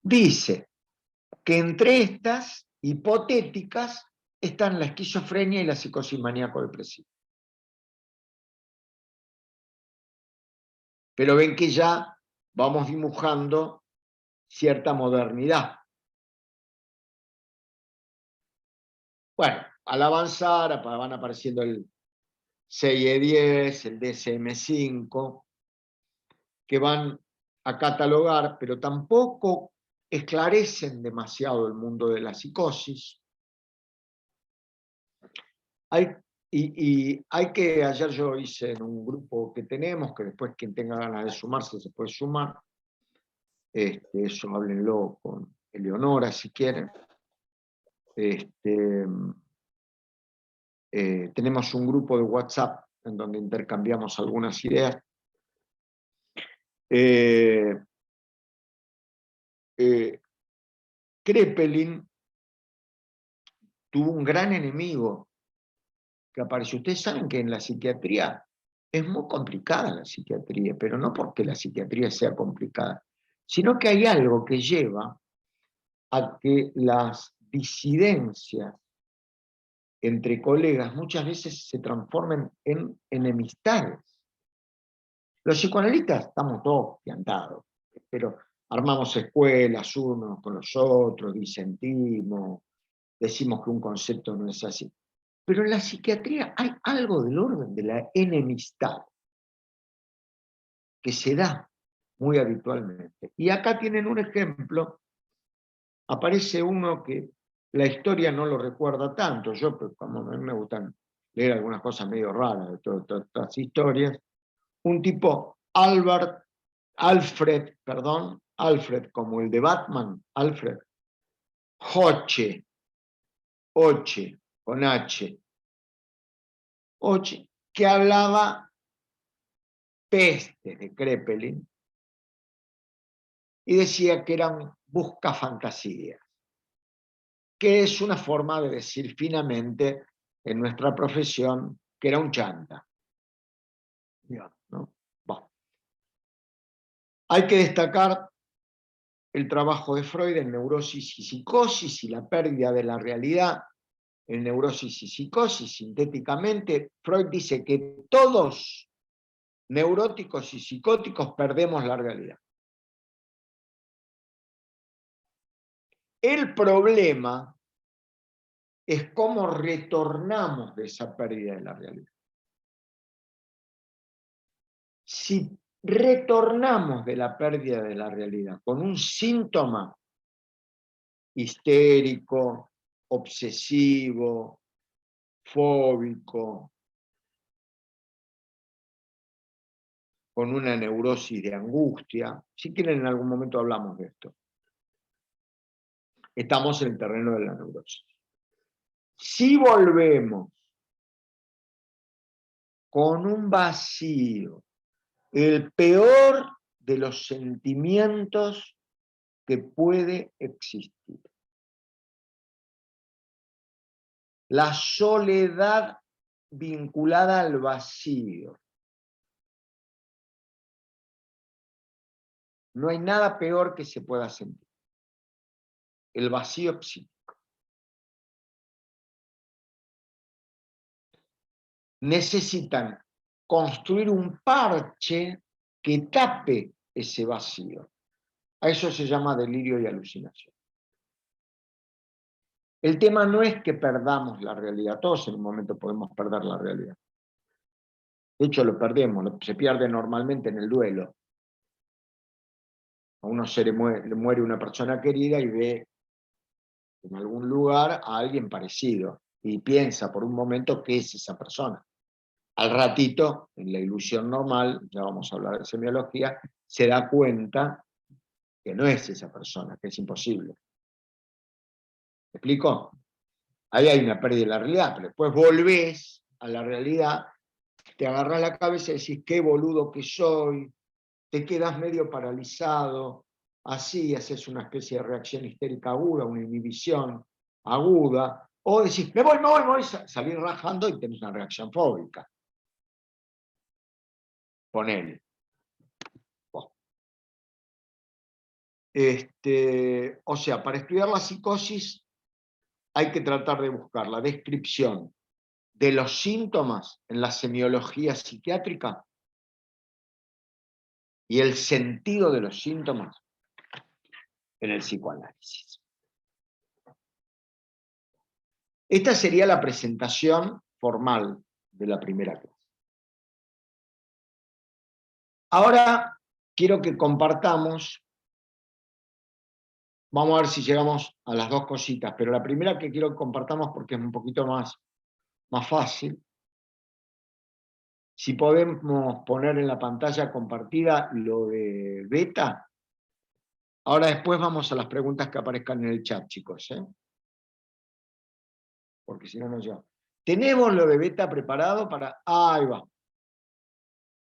Dice que entre estas hipotéticas están la esquizofrenia y la psicosis maníaco-depresiva. Pero ven que ya vamos dibujando cierta modernidad. Bueno, al avanzar van apareciendo el CIE-10, el DSM-5, que van a catalogar, pero tampoco esclarecen demasiado el mundo de la psicosis. Ayer yo hice en un grupo que tenemos, que después quien tenga ganas de sumarse se puede sumar, eso háblenlo con Eleonora si quieren. Tenemos un grupo de WhatsApp en donde intercambiamos algunas ideas. Kraepelin tuvo un gran enemigo que apareció. Ustedes saben que en la psiquiatría es muy complicada la psiquiatría, pero no porque la psiquiatría sea complicada, sino que hay algo que lleva a que las disidencias entre colegas muchas veces se transformen en enemistades. Los psicoanalistas estamos todos piantados, pero armamos escuelas unos con los otros, disentimos, decimos que un concepto no es así. Pero en la psiquiatría hay algo del orden de la enemistad que se da muy habitualmente. Y acá tienen un ejemplo, aparece uno que la historia no lo recuerda tanto, yo como a mí me gustan leer algunas cosas medio raras de todas estas historias, un tipo Alfred como el de Batman, Alfred Hoche, con H, Hoche, que hablaba peste de Kraepelin y decía que eran buscafantasías, que es una forma de decir finamente en nuestra profesión que era un chanta. ¿No? Bueno. Hay que destacar el trabajo de Freud en neurosis y psicosis y la pérdida de la realidad en neurosis y psicosis. Sintéticamente, Freud dice que todos, neuróticos y psicóticos, perdemos la realidad. El problema es cómo retornamos de esa pérdida de la realidad. Si retornamos de la pérdida de la realidad con un síntoma histérico, obsesivo, fóbico, con una neurosis de angustia, si quieren en algún momento hablamos de esto. Estamos en el terreno de la neurosis. Si volvemos con un vacío, el peor de los sentimientos que puede existir, la soledad vinculada al vacío. No hay nada peor que se pueda sentir. El vacío psíquico. Necesitan construir un parche que tape ese vacío. A eso se llama delirio y alucinación. El tema no es que perdamos la realidad, todos en un momento podemos perder la realidad. De hecho, lo perdemos, se pierde normalmente en el duelo. A uno le muere una persona querida y ve en algún lugar a alguien parecido y piensa por un momento que es esa persona. Al ratito, en la ilusión normal, ya vamos a hablar de semiología, se da cuenta que no es esa persona, que es imposible. ¿Me explico? Ahí hay una pérdida de la realidad, pero después volvés a la realidad, te agarrás la cabeza y decís, qué boludo que soy, te quedás medio paralizado, así haces una especie de reacción histérica aguda, una inhibición aguda, o decís, me voy, salís rajando y tenés una reacción fóbica. Ponele. O sea, para estudiar la psicosis hay que tratar de buscar la descripción de los síntomas en la semiología psiquiátrica y el sentido de los síntomas en el psicoanálisis. Esta sería la presentación formal de la primera clase. Ahora quiero que compartamos, vamos a ver si llegamos a las dos cositas, pero la primera que quiero que compartamos porque es un poquito más fácil. Si podemos poner en la pantalla compartida lo de beta. Ahora después vamos a las preguntas que aparezcan en el chat, chicos. Porque si no, no llegamos. ¿Tenemos lo de beta preparado para...? Ahí va.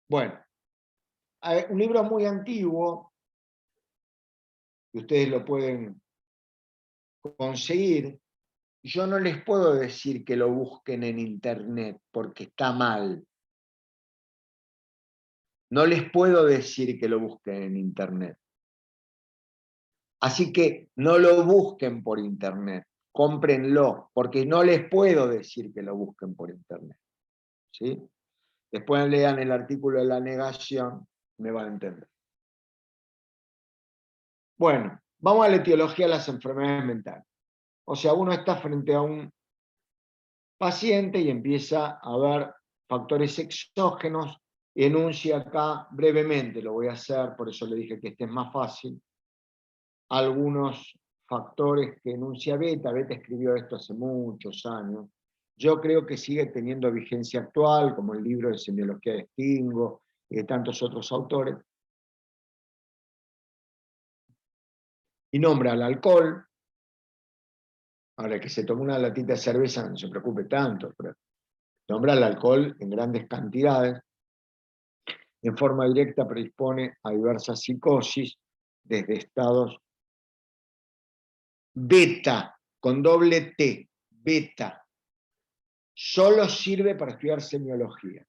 Bueno, un libro muy antiguo, que ustedes lo pueden conseguir. Yo no les puedo decir que lo busquen en internet, porque está mal. No les puedo decir que lo busquen en internet. Así que no lo busquen por internet, cómprenlo, porque no les puedo decir que lo busquen por internet. ¿Sí? Después lean el artículo de la negación, me van a entender. Bueno, vamos a la etiología de las enfermedades mentales. O sea, uno está frente a un paciente y empieza a ver factores exógenos, y enuncia acá brevemente, lo voy a hacer, por eso le dije que este es más fácil, algunos factores que enuncia Beta. Beta escribió esto hace muchos años. Yo creo que sigue teniendo vigencia actual, como el libro de Semiología de Stingo y de tantos otros autores. Y nombra al alcohol. Ahora, que se tome una latita de cerveza no se preocupe tanto, pero nombra al alcohol en grandes cantidades. En forma directa predispone a diversas psicosis, desde estados beta, con doble T, beta. Solo sirve para estudiar semiología.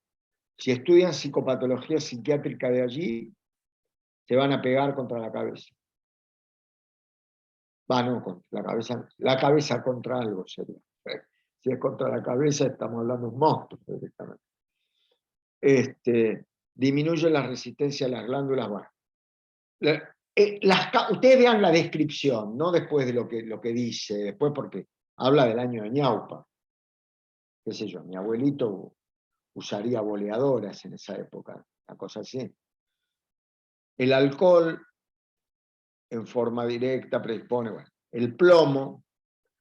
Si estudian psicopatología psiquiátrica de allí, se van a pegar contra la cabeza. No, contra la cabeza contra algo sería. Si es contra la cabeza, estamos hablando de un monstruo directamente. Disminuye la resistencia a las glándulas. Bueno, ustedes vean la descripción, no después de lo que dice, después porque habla del año de ñaupa. Qué sé yo, mi abuelito usaría boleadoras en esa época, una cosa así. El alcohol, en forma directa, predispone, bueno, el plomo,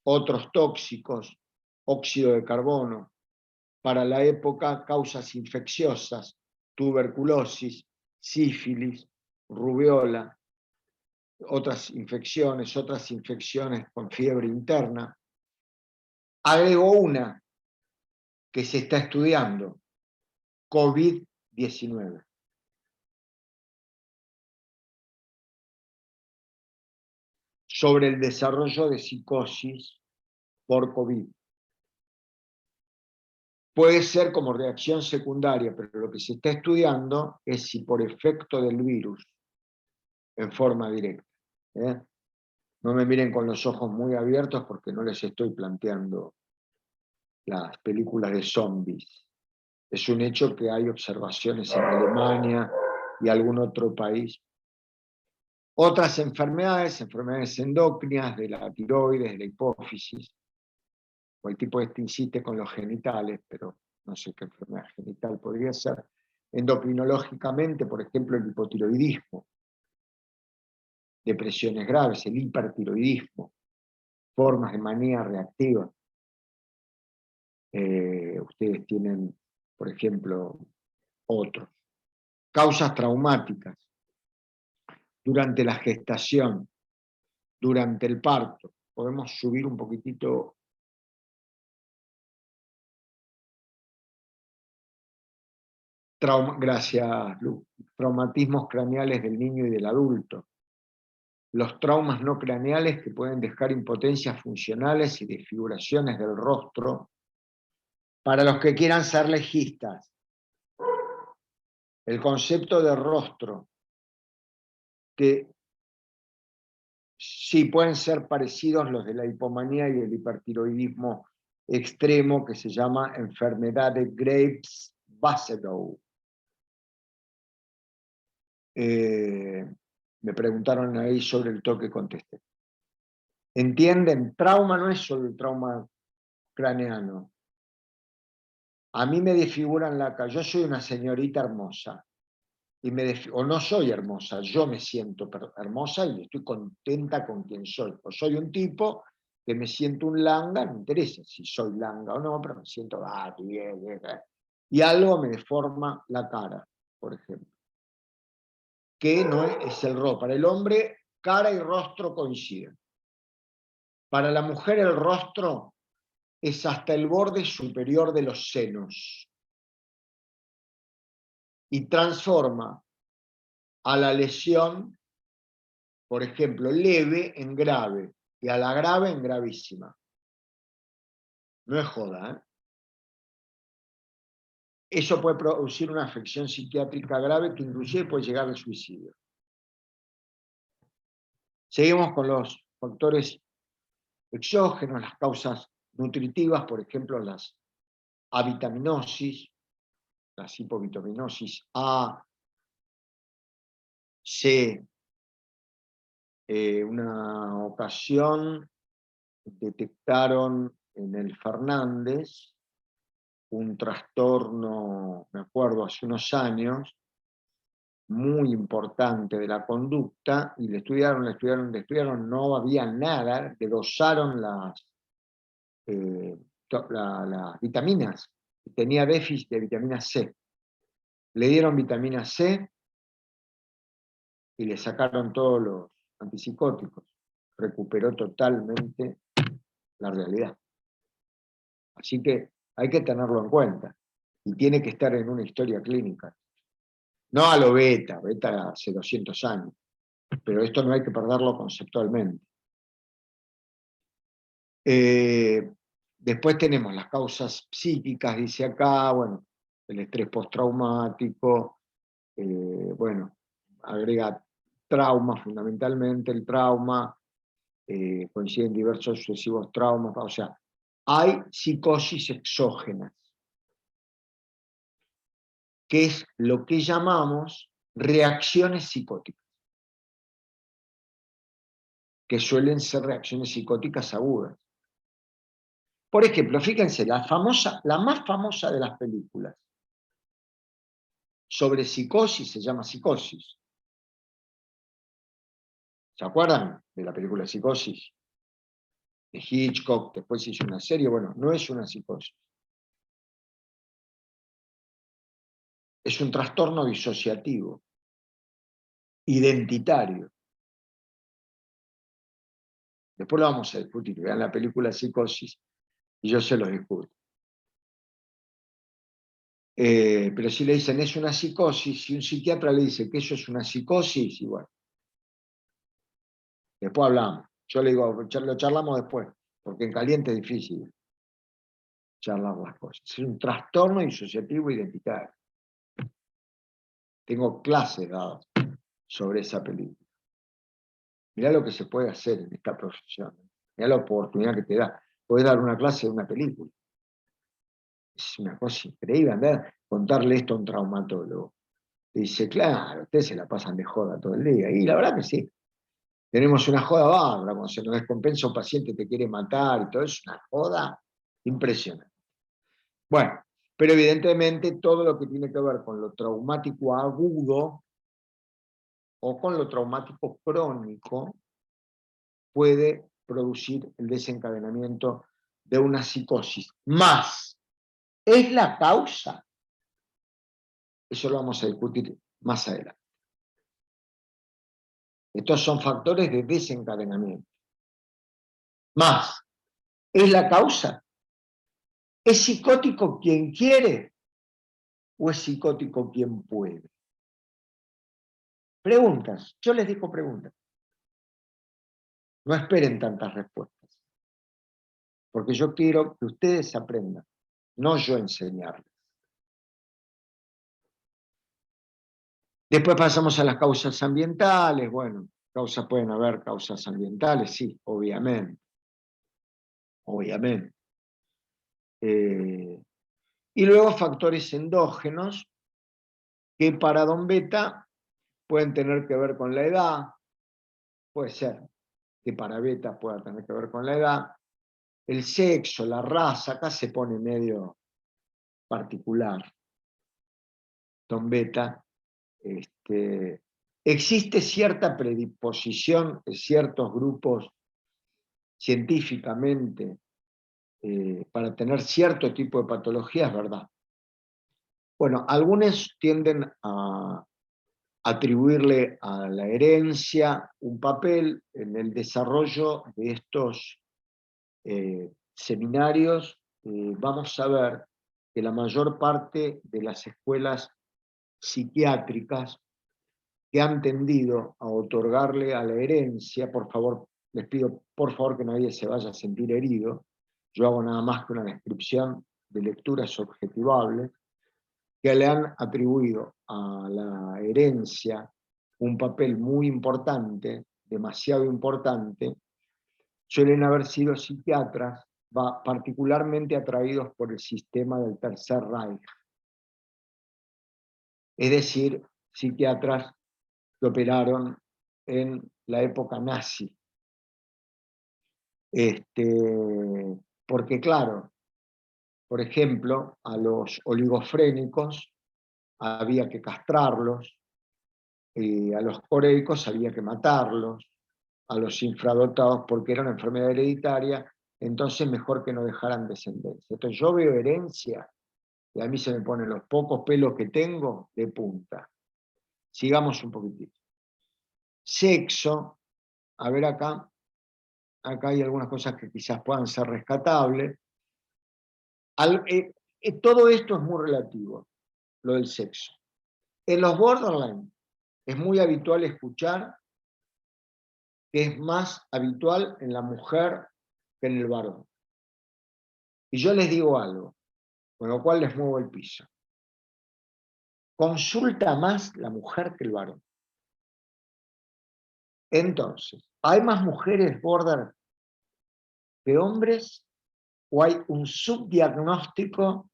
otros tóxicos, óxido de carbono, para la época causas infecciosas, tuberculosis, sífilis, rubiola, otras infecciones con fiebre interna. Agrego una que se está estudiando, COVID-19. Sobre el desarrollo de psicosis por COVID. Puede ser como reacción secundaria, pero lo que se está estudiando es si por efecto del virus, en forma directa. No me miren con los ojos muy abiertos porque no les estoy planteando las películas de zombies. Es un hecho que hay observaciones en Alemania y algún otro país. Otras enfermedades endocrinas de la tiroides, de la hipófisis, o el tipo insiste con los genitales, pero no sé qué enfermedad genital podría ser. Endocrinológicamente, por ejemplo, el hipotiroidismo, depresiones graves, el hipertiroidismo, formas de manía reactiva. Ustedes tienen, por ejemplo, otros. Causas traumáticas durante la gestación, durante el parto. Podemos subir un poquitito. Gracias, Lu. Traumatismos craneales del niño y del adulto. Los traumas no craneales que pueden dejar impotencias funcionales y desfiguraciones del rostro. Para los que quieran ser legistas, el concepto de rostro, que sí pueden ser parecidos los de la hipomanía y el hipertiroidismo extremo, que se llama enfermedad de Graves-Basedow. Me preguntaron ahí sobre el toque, contesté. ¿Entienden? Trauma no es solo el trauma craneano. A mí me desfiguran la cara. Yo soy una señorita hermosa. O no soy hermosa, yo me siento hermosa y estoy contenta con quien soy. O soy un tipo que me siento un langa, no me interesa si soy langa o no, pero me siento, bien. Y algo me deforma la cara, por ejemplo. Que no es el rostro. Para el hombre, cara y rostro coinciden. Para la mujer, el rostro es hasta el borde superior de los senos. Y transforma a la lesión, por ejemplo, leve en grave, y a la grave en gravísima. No es joda, ¿eh? Eso puede producir una afección psiquiátrica grave que inclusive puede llegar al suicidio. Seguimos con los factores exógenos, las causas nutritivas, por ejemplo, las avitaminosis, las hipovitaminosis A, C. Una ocasión detectaron en el Fernández un trastorno, me acuerdo, hace unos años, muy importante de la conducta, y le estudiaron, no había nada, le dosaron las vitaminas, tenía déficit de vitamina C. Le dieron vitamina C y le sacaron todos los antipsicóticos. Recuperó totalmente la realidad. Así que hay que tenerlo en cuenta. Y tiene que estar en una historia clínica. No a lo beta hace 200 años. Pero esto no hay que perderlo conceptualmente. Después tenemos las causas psíquicas, dice acá, bueno, el estrés postraumático, bueno, agrega trauma fundamentalmente, el trauma, coinciden diversos sucesivos traumas, o sea, hay psicosis exógenas, que es lo que llamamos reacciones psicóticas, que suelen ser reacciones psicóticas agudas. Por ejemplo, fíjense, la más famosa de las películas sobre psicosis se llama Psicosis. ¿Se acuerdan de la película Psicosis? De Hitchcock, después se hizo una serie. Bueno, no es una psicosis. Es un trastorno disociativo, identitario. Después lo vamos a discutir. Vean la película Psicosis y yo se los discuto. Pero si le dicen es una psicosis, si un psiquiatra le dice que eso es una psicosis, y bueno, después hablamos. Yo le digo, lo charlamos después, porque en caliente es difícil charlar las cosas. Es un trastorno disociativo identitario. Tengo clases dadas sobre esa película. Mirá lo que se puede hacer en esta profesión. Mirá la oportunidad que te da. Podés dar una clase de una película. Es una cosa increíble andar contarle esto a un traumatólogo. Y dice, claro, ustedes se la pasan de joda todo el día. Y la verdad que sí. Tenemos una joda bárbara, cuando se nos descompensa un paciente te quiere matar y todo, es una joda impresionante. Bueno, pero evidentemente todo lo que tiene que ver con lo traumático agudo o con lo traumático crónico puede producir el desencadenamiento de una psicosis. Más, ¿es la causa? Eso lo vamos a discutir más adelante. Estos son factores de desencadenamiento. Más, ¿es la causa? ¿Es psicótico quien quiere o es psicótico quien puede? Preguntas, yo les digo preguntas. No esperen tantas respuestas, porque yo quiero que ustedes aprendan, no yo enseñarles. Después pasamos a las causas ambientales. Bueno, pueden haber causas ambientales, sí, obviamente. Obviamente. Y luego factores endógenos que para Don Beta pueden tener que ver con la edad, puede ser que para Beta pueda tener que ver con la edad, el sexo, la raza, acá se pone medio particular. Don Beta, existe cierta predisposición de ciertos grupos científicamente para tener cierto tipo de patologías, ¿verdad? Bueno, algunos tienden a atribuirle a la herencia un papel en el desarrollo de estos seminarios. Vamos a ver que la mayor parte de las escuelas psiquiátricas que han tendido a otorgarle a la herencia, por favor, les pido por favor que nadie se vaya a sentir herido, yo hago nada más que una descripción de lecturas objetivables, que le han atribuido a la herencia un papel muy importante, demasiado importante, suelen haber sido psiquiatras particularmente atraídos por el sistema del Tercer Reich. Es decir, psiquiatras que operaron en la época nazi. Porque claro, por ejemplo, a los oligofrénicos había que castrarlos, a los coreicos había que matarlos, a los infradotados porque era una enfermedad hereditaria, entonces mejor que no dejaran descendencia. Entonces yo veo herencia y a mí se me ponen los pocos pelos que tengo de punta. Sigamos un poquitito. Sexo, a ver acá hay algunas cosas que quizás puedan ser rescatables. Todo esto es muy relativo, lo del sexo. En los borderline es muy habitual escuchar que es más habitual en la mujer que en el varón. Y yo les digo algo, con lo cual les muevo el piso. Consulta más la mujer que el varón. Entonces, ¿hay más mujeres border que hombres o hay un subdiagnóstico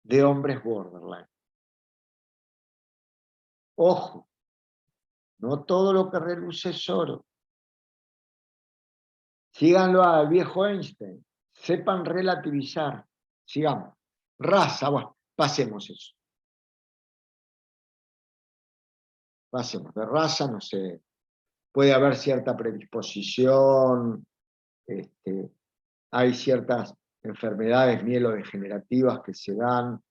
de hombres borderline? Ojo, no todo lo que reluce es oro. Síganlo al viejo Einstein. Sepan relativizar. Sigamos. Raza, bueno, pasemos eso. Pasemos. De raza, no sé. Puede haber cierta predisposición. Hay ciertas enfermedades mielodegenerativas que se dan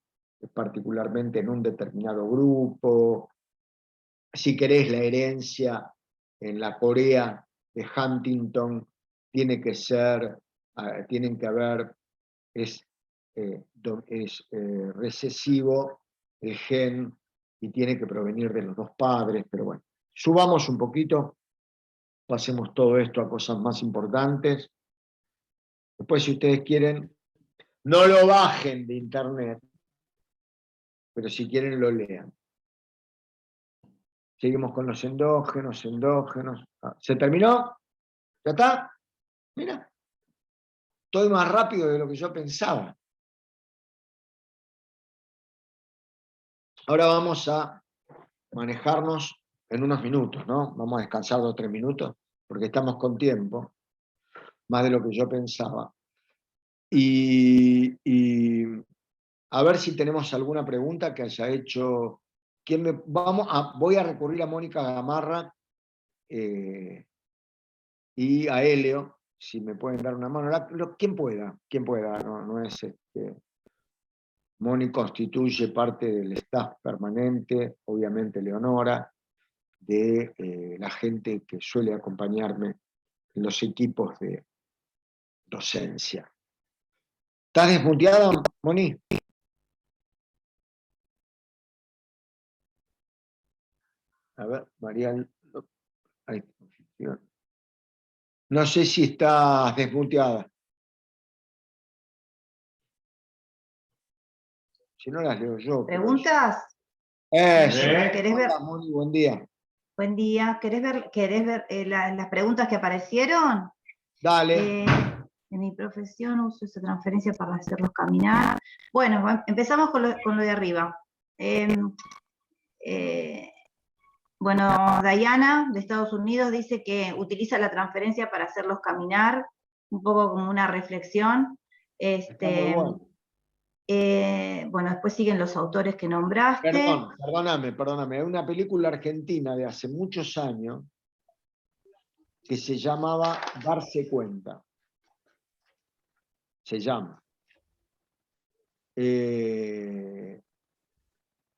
particularmente en un determinado grupo. Si querés la herencia en la Corea de Huntington, tienen que haber, es recesivo el gen y tiene que provenir de los dos padres, pero bueno, subamos un poquito, pasemos todo esto a cosas más importantes. Después, si ustedes quieren, no lo bajen de internet, pero si quieren lo lean. Seguimos con los endógenos. ¿Se terminó? ¿Ya está? Mira, estoy más rápido de lo que yo pensaba. Ahora vamos a manejarnos en unos minutos, ¿no? Vamos a descansar 2 o 3 minutos, porque estamos con tiempo, más de lo que yo pensaba. Y a ver si tenemos alguna pregunta que haya hecho. Voy a recurrir a Mónica Gamarra y a Helio, si me pueden dar una mano. Quien pueda, no es Moni constituye parte del staff permanente, obviamente Leonora, de la gente que suele acompañarme en los equipos de docencia. ¿Estás desmuteada, Moni? A ver, María. No sé si estás desmuteada. Si no las leo yo. ¿Preguntas? Eso. ¿Querés ver? Moni, buen día. Buen día. ¿Querés ver las preguntas que aparecieron? Dale. En mi profesión uso esa transferencia para hacerlos caminar. Bueno, empezamos con lo de arriba. Bueno, Diana, de Estados Unidos, dice que utiliza la transferencia para hacerlos caminar, un poco como una reflexión. Está muy bueno. Bueno, después siguen los autores que nombraste. Perdóname. Hay una película argentina de hace muchos años que se llamaba Darse Cuenta. Se llama.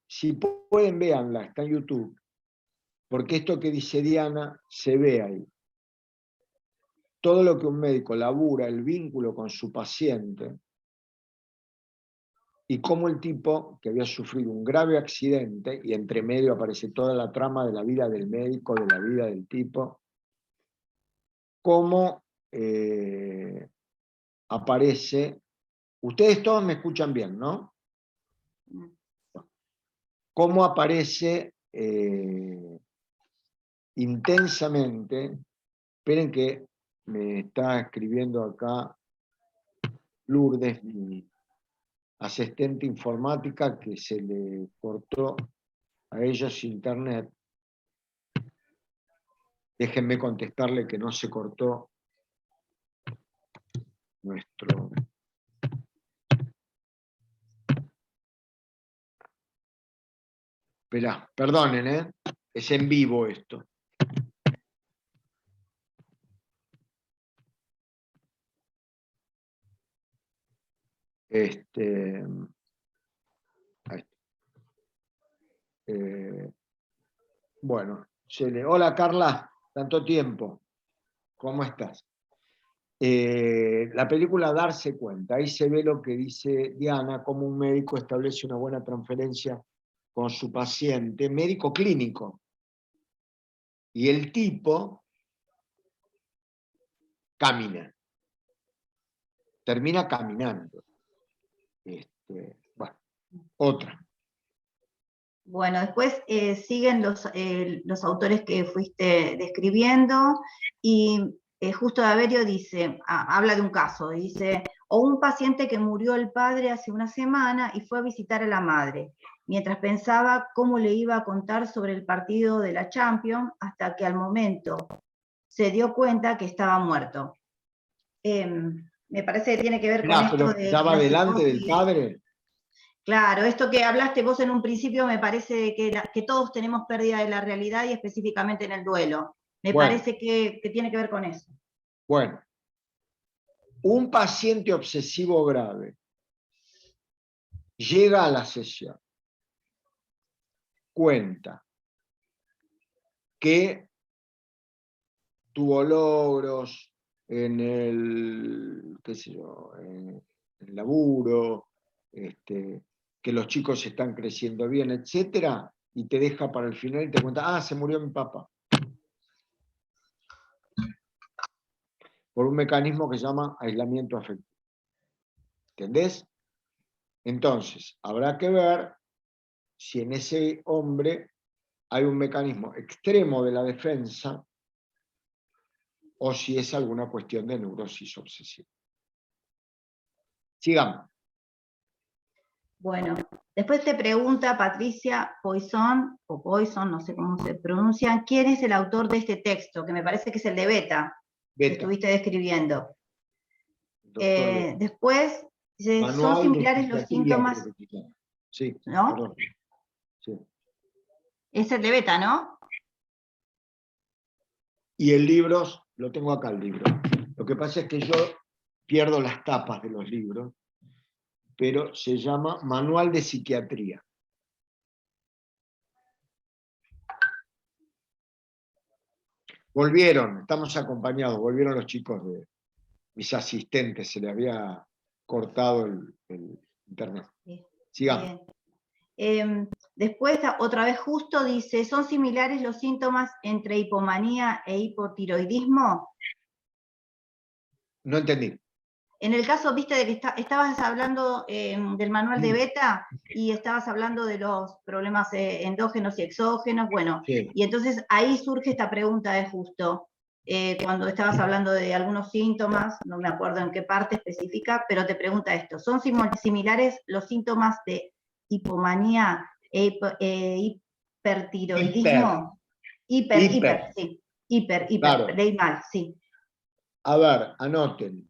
Si pueden, véanla, está en YouTube. Porque esto que dice Diana se ve ahí. Todo lo que un médico labura, el vínculo con su paciente, y cómo el tipo que había sufrido un grave accidente, y entre medio aparece toda la trama de la vida del médico, de la vida del tipo, cómo aparece. Ustedes todos me escuchan bien, ¿no? Cómo aparece intensamente. Esperen que me está escribiendo acá Lourdes, mi asistente informática, que se le cortó a ellos internet. Déjenme contestarle que no se cortó nuestro... Esperá, perdonen, es en vivo esto. Bueno, hola Carla, tanto tiempo, ¿cómo estás? La película Darse Cuenta, ahí se ve lo que dice Diana, cómo un médico establece una buena transferencia con su paciente, médico clínico, y el tipo camina, termina caminando. Bueno, otra. Bueno, después siguen los autores que fuiste describiendo, y Justo Daverio dice, habla de un caso, dice, o un paciente que murió el padre hace una semana y fue a visitar a la madre, mientras pensaba cómo le iba a contar sobre el partido de la Champions, hasta que al momento se dio cuenta que estaba muerto. Me parece que tiene que ver con esto de... ¿Estaba delante del padre? Claro, esto que hablaste vos en un principio me parece que todos tenemos pérdida de la realidad y específicamente en el duelo. Me parece que tiene que ver con eso. Bueno, un paciente obsesivo grave llega a la sesión, cuenta que tuvo logros en el, qué sé yo, en el laburo, que los chicos están creciendo bien, etcétera, y te deja para el final y te cuenta, se murió mi papá. Por un mecanismo que se llama aislamiento afectivo. ¿Entendés? Entonces, habrá que ver si en ese hombre hay un mecanismo extremo de la defensa o si es alguna cuestión de neurosis obsesiva. Sigamos. Bueno, Después te pregunta Patricia Poisson, o Poisson, no sé cómo se pronuncia, ¿quién es el autor de este texto? Que me parece que es el de Beta, que Beta, estuviste describiendo. doctor Beta. Después, son Manual de similares los psiquiatría, síntomas, creo que se llama. Sí, ¿no? perdón. Sí. Es el de Beta, ¿no? Y el libro, lo tengo acá el libro. Lo que pasa es que yo pierdo las tapas de los libros, pero se llama Manual de Psiquiatría. Volvieron, estamos acompañados, volvieron los chicos de mis asistentes, se le había cortado el internet. Bien. Sigamos. Después, otra vez justo dice, ¿son similares los síntomas entre hipomanía e hipotiroidismo? No entendí. En el caso, viste, de que estabas hablando del manual de Beta y estabas hablando de los problemas endógenos y exógenos, bueno, Sí. y entonces ahí surge esta pregunta de justo, cuando estabas hablando de algunos síntomas, no me acuerdo en qué parte específica, pero te pregunta esto, ¿son similares los síntomas de hipomanía e hipertiroidismo? Hiper, sí, Claro. leí mal, sí. A ver, anoten.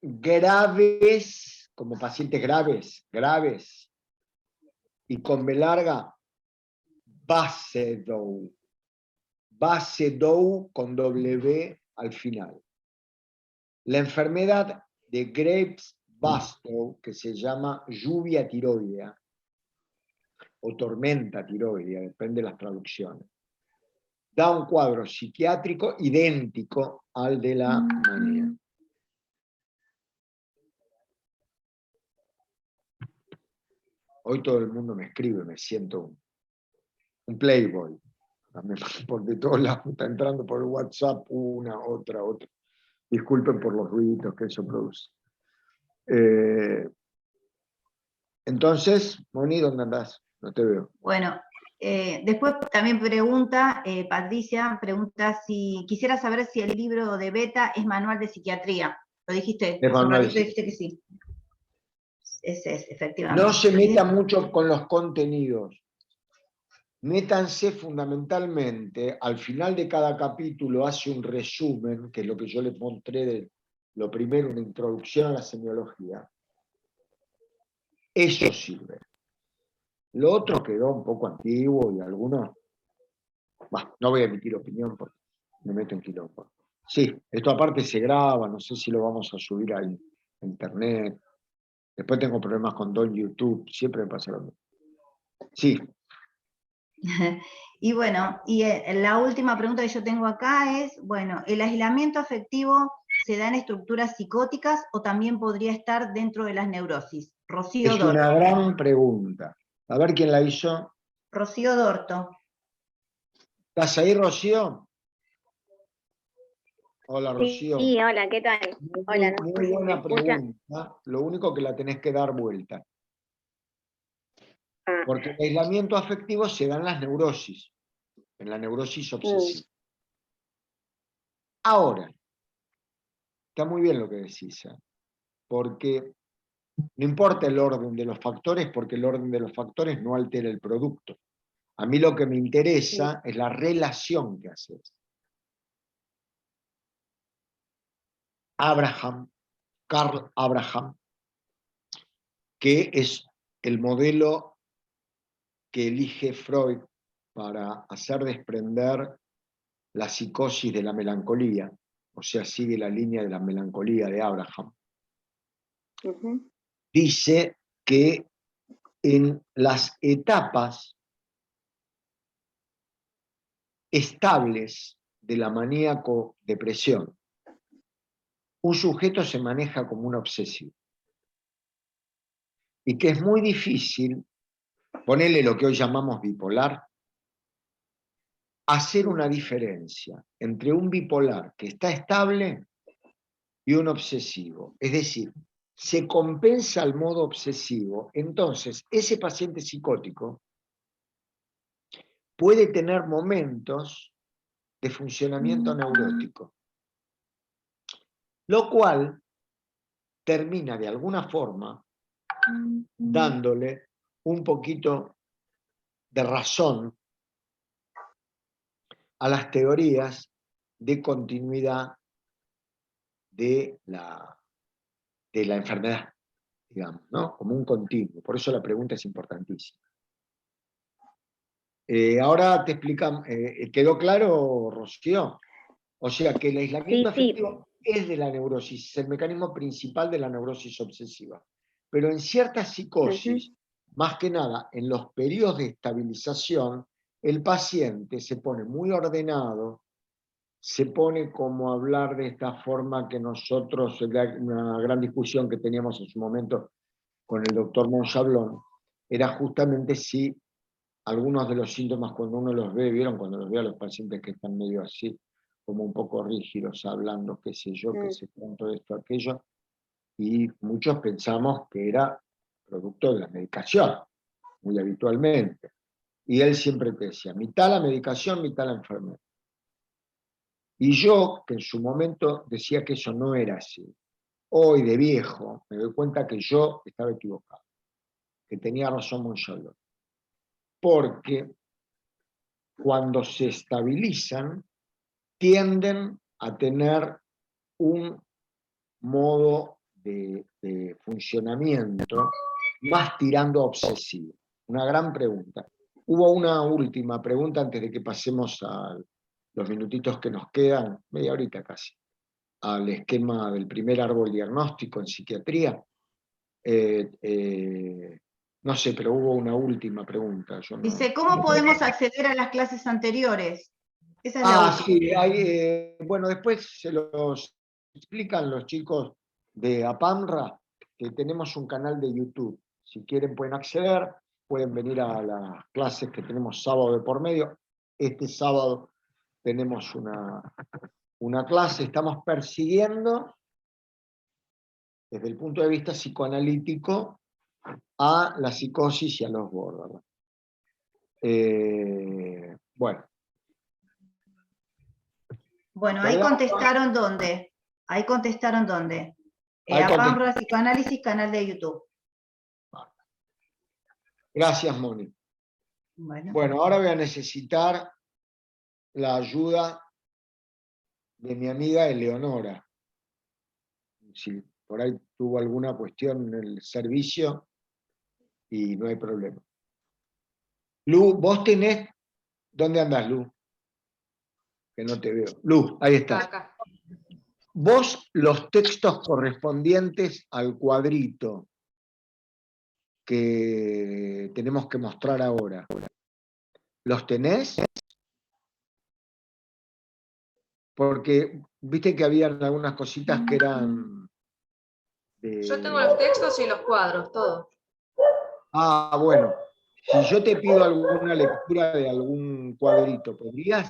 Graves, como pacientes graves, y con B larga, Basedow. Basedow con W al final. La enfermedad de Graves-Basedow, que se llama lluvia tiroidea, o tormenta tiroidea, depende de las traducciones, da un cuadro psiquiátrico idéntico al de la manía. Hoy todo el mundo me escribe, me siento un playboy. Por de todos lados está entrando por el WhatsApp una, otra. Disculpen por los ruiditos que eso produce. Entonces, Moni, ¿dónde andás? No te veo. Bueno, después también pregunta, Patricia, pregunta si quisiera saber si el libro de Beta es manual de psiquiatría. Lo dijiste, Es hace un manual de ratito dijiste que sí. Ese es, efectivamente. No se meta mucho con los contenidos. Métanse fundamentalmente, al final de cada capítulo hace un resumen, que es lo que yo les mostré de lo primero, una introducción a la semiología. Eso sirve. Lo otro quedó un poco antiguo y algunos, bueno, no voy a emitir opinión porque me meto en quilombo. Sí, esto aparte se graba, no sé si lo vamos a subir a internet. Después tengo problemas con Don YouTube, siempre me pasa lo mismo. Sí. Y bueno, y la última pregunta que yo tengo acá es, bueno, ¿el aislamiento afectivo se da en estructuras psicóticas o también podría estar dentro de las neurosis? Rocío Es una Dorto. gran pregunta. A ver quién la hizo. Rocío Dorto. ¿Estás ahí, Rocío? Hola, Rocío. Sí, hola, ¿qué tal? Hola, no Muy sé si me buena escuchan. pregunta. Lo único que la tenés que dar vuelta. Ah, Porque el aislamiento afectivo se da en las neurosis, en la neurosis obsesiva. Ahora, está muy bien lo que decís, porque no importa el orden de los factores, porque el orden de los factores no altera el producto. A mí lo que me interesa es la relación que haces. Carl Abraham, que es el modelo que elige Freud para hacer desprender la psicosis de la melancolía, o sea, sigue la línea de la melancolía de Abraham. Dice que en las etapas estables de la maníaco-depresión, un sujeto se maneja como un obsesivo. Y que es muy difícil, ponerle lo que hoy llamamos bipolar, hacer una diferencia entre un bipolar que está estable y un obsesivo. Es decir, se compensa el modo obsesivo, entonces ese paciente psicótico puede tener momentos de funcionamiento neurótico, lo cual termina de alguna forma dándole un poquito de razón a las teorías de continuidad de la enfermedad, digamos, ¿no? Como un continuo. Por eso la pregunta es importantísima. Ahora te explican, ¿quedó claro, Rocío? O sea que el aislamiento Sí, sí. afectivo es de la neurosis, es el mecanismo principal de la neurosis obsesiva. Pero en ciertas psicosis, más que nada en los periodos de estabilización, el paciente se pone muy ordenado, se pone como a hablar de esta forma que nosotros, una gran discusión que teníamos en su momento con el doctor Monchablón, era justamente si algunos de los síntomas cuando uno los ve, vieron cuando los ve a los pacientes que están medio así, como un poco rígidos, hablando, qué sé yo, qué sé cuánto, esto, aquello, y muchos pensamos que era producto de la medicación, muy habitualmente. Y él siempre te decía, mitad la medicación, mitad la enfermedad. Y yo, que en su momento decía que eso no era así, hoy de viejo me doy cuenta que yo estaba equivocado, que tenía razón Monchablón. Porque cuando se estabilizan, tienden a tener un modo de funcionamiento más tirando a obsesivo. Una gran pregunta. Hubo una última pregunta antes de que pasemos a los minutitos que nos quedan, media horita casi, al esquema del primer árbol diagnóstico en psiquiatría. No sé, pero hubo una última pregunta. Yo no... Dice, ¿cómo podemos acceder a las clases anteriores? Esa es la última. Sí, bueno, después se los explican los chicos de APAMRA, que tenemos un canal de YouTube. Si quieren pueden acceder, pueden venir a las clases que tenemos sábado de por medio. Este sábado tenemos una clase, estamos persiguiendo desde el punto de vista psicoanalítico a la psicosis y a los borderline. Bueno. Bueno, ahí contestaron dónde. Ahí contestaron dónde. APAMRA Psicoanálisis, canal de YouTube. Gracias, Moni. Bueno, ahora voy a necesitar la ayuda de mi amiga Eleonora. Si por ahí tuvo alguna cuestión en el servicio y no hay problema. Lu, vos tenés... ¿Dónde andás, Lu? Que no te veo. Lu, ahí estás. Acá. Vos los textos correspondientes al cuadrito que tenemos que mostrar ahora, ¿los tenés? Porque viste que habían algunas cositas que eran... Yo tengo los textos y los cuadros, todo. Ah, bueno. Si yo te pido alguna lectura de algún cuadrito, ¿podrías?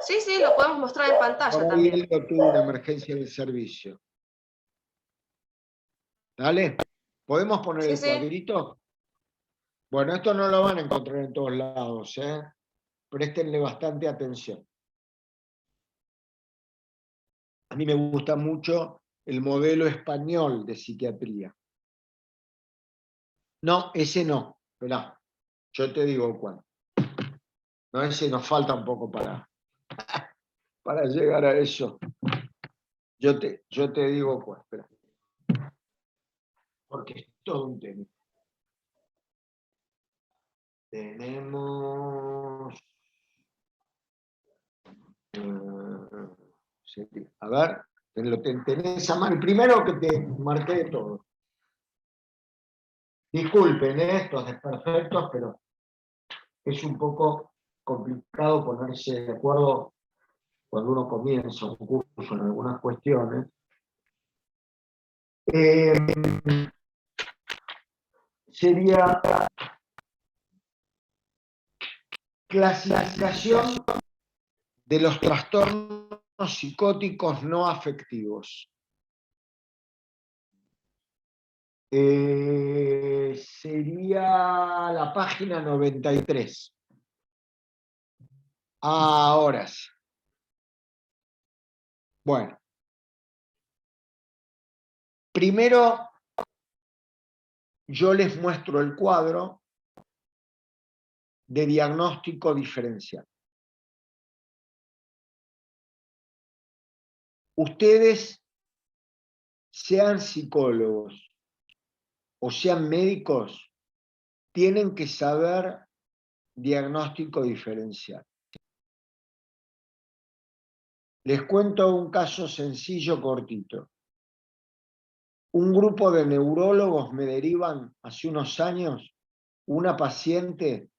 Sí, sí, lo podemos mostrar en pantalla Por ahí también. él no tuvo una emergencia del servicio. ¿Dale? ¿Podemos poner Sí, el sí. cuadrito? Bueno, esto no lo van a encontrar en todos lados, ¿eh? Préstenle bastante atención. A mí me gusta mucho el modelo español de psiquiatría. No, ese no. Esperá, yo te digo cuál. No, ese nos falta un poco para llegar a eso. Yo te digo cuál, espera. Porque es todo un tema. Tenemos... a ver, tenés a mano. El primero que te marqué de todo. Disculpen estos desperfectos, pero es un poco complicado ponerse de acuerdo cuando uno comienza un curso en algunas cuestiones. Sería clasificación de los trastornos psicóticos no afectivos. Sería la página 93. Ahora sí. Bueno. Primero, yo les muestro el cuadro de diagnóstico diferencial. Ustedes, sean psicólogos o sean médicos, tienen que saber diagnóstico diferencial. Les cuento un caso sencillo, cortito. Un grupo de neurólogos me derivan hace unos años una paciente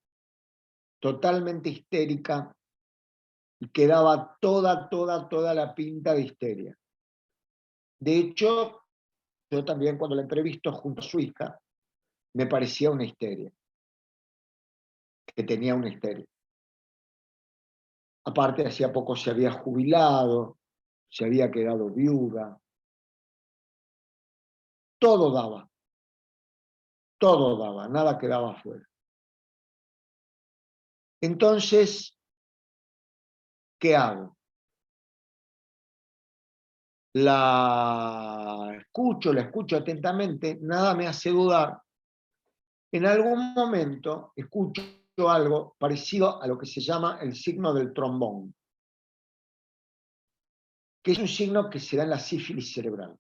totalmente histérica y que daba toda la pinta de histeria. De hecho, yo también cuando la entrevisto junto a su hija, me parecía una histeria, que tenía una histeria. Aparte, hacía poco se había jubilado, se había quedado viuda. Todo daba, nada quedaba afuera. Entonces, ¿qué hago? La escucho atentamente, nada me hace dudar. En algún momento escucho algo parecido a lo que se llama el signo del trombón, que es un signo que se da en la sífilis cerebral.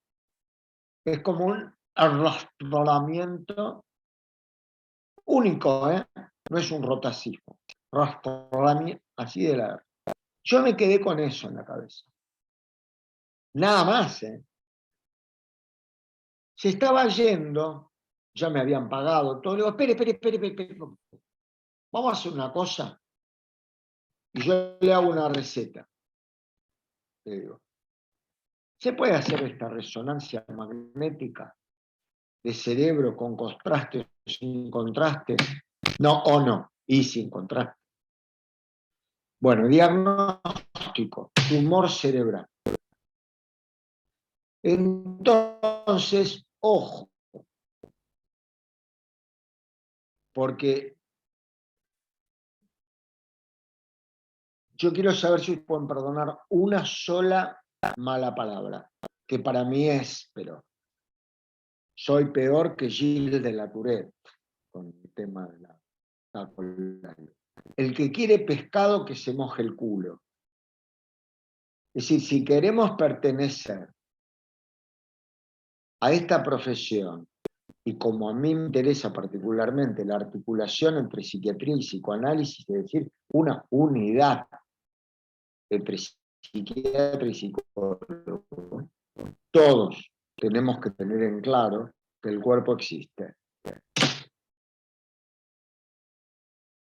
Es como un arrastramiento único, ¿eh? No es un rotacismo. Arrastramiento, así de la... Yo me quedé con eso en la cabeza. Nada más, ¿eh? Se estaba yendo, ya me habían pagado todo. Le digo, espere. Vamos a hacer una cosa. Y yo le hago una receta. Le digo, ¿se puede hacer esta resonancia magnética de cerebro con contraste o sin contraste? No, o no, y sin contraste. Bueno, diagnóstico, tumor cerebral. Entonces, ojo, porque yo quiero saber si pueden perdonar una sola mala palabra, que para mí es, pero soy peor que Gilles de la Tourette con el tema de la alcohol. El que quiere pescado que se moje el culo. Es decir, si queremos pertenecer a esta profesión, y como a mí me interesa particularmente la articulación entre psiquiatría y psicoanálisis, es decir, una unidad entre psiquiatra y psicólogo, todos tenemos que tener en claro que el cuerpo existe.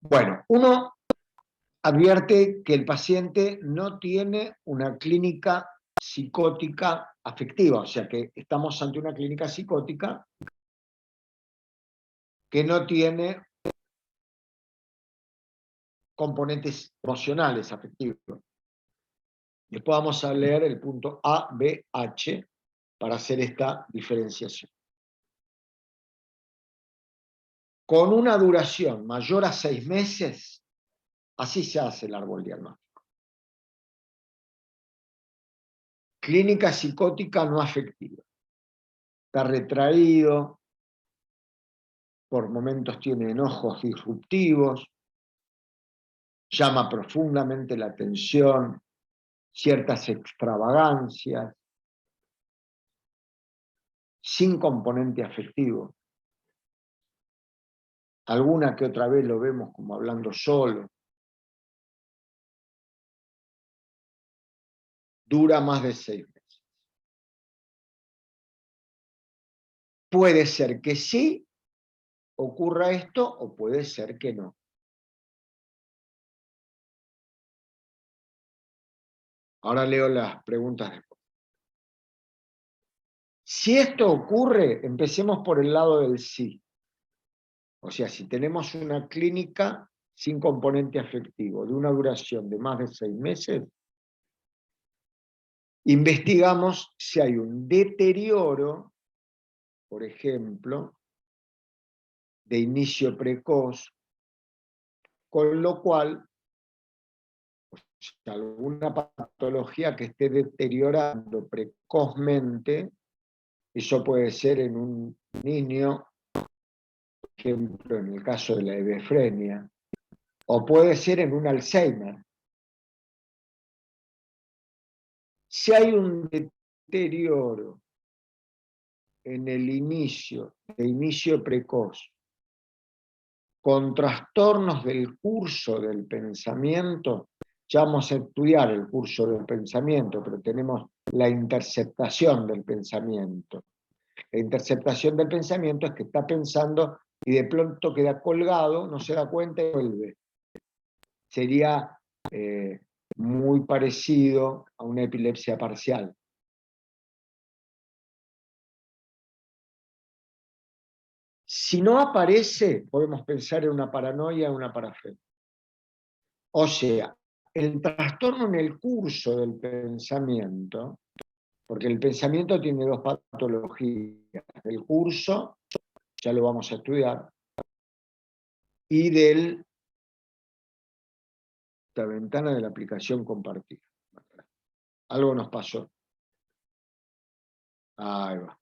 Bueno, uno advierte que el paciente no tiene una clínica psicótica afectiva, o sea que estamos ante una clínica psicótica que no tiene componentes emocionales afectivos. Después vamos a leer el punto A, B, H para hacer esta diferenciación. Con una duración mayor a 6 meses, así se hace el árbol diagnóstico. Clínica psicótica no afectiva. Está retraído, por momentos tiene enojos disruptivos, llama profundamente la atención, ciertas extravagancias, sin componente afectivo. Alguna que otra vez lo vemos como hablando solo. Dura más de 6 meses. Puede ser que sí ocurra esto o puede ser que no. Ahora leo las preguntas después. Si esto ocurre, empecemos por el lado del sí. O sea, si tenemos una clínica sin componente afectivo, de una duración de más de 6 meses, investigamos si hay un deterioro, por ejemplo, de inicio precoz, con lo cual, alguna patología que esté deteriorando precozmente, eso puede ser en un niño ejemplo, en el caso de la hebefrenia, o puede ser en un Alzheimer. Si hay un deterioro en el inicio precoz, con trastornos del curso del pensamiento, ya vamos a estudiar el curso del pensamiento, pero tenemos la interceptación del pensamiento. La interceptación del pensamiento es que está pensando y de pronto queda colgado, no se da cuenta y vuelve. Sería muy parecido a una epilepsia parcial. Si no aparece, podemos pensar en una paranoia o una parafrenia. O sea, el trastorno en el curso del pensamiento, porque el pensamiento tiene dos patologías, del curso, ya lo vamos a estudiar, y de la ventana de la aplicación compartida. Algo nos pasó. Ahí va.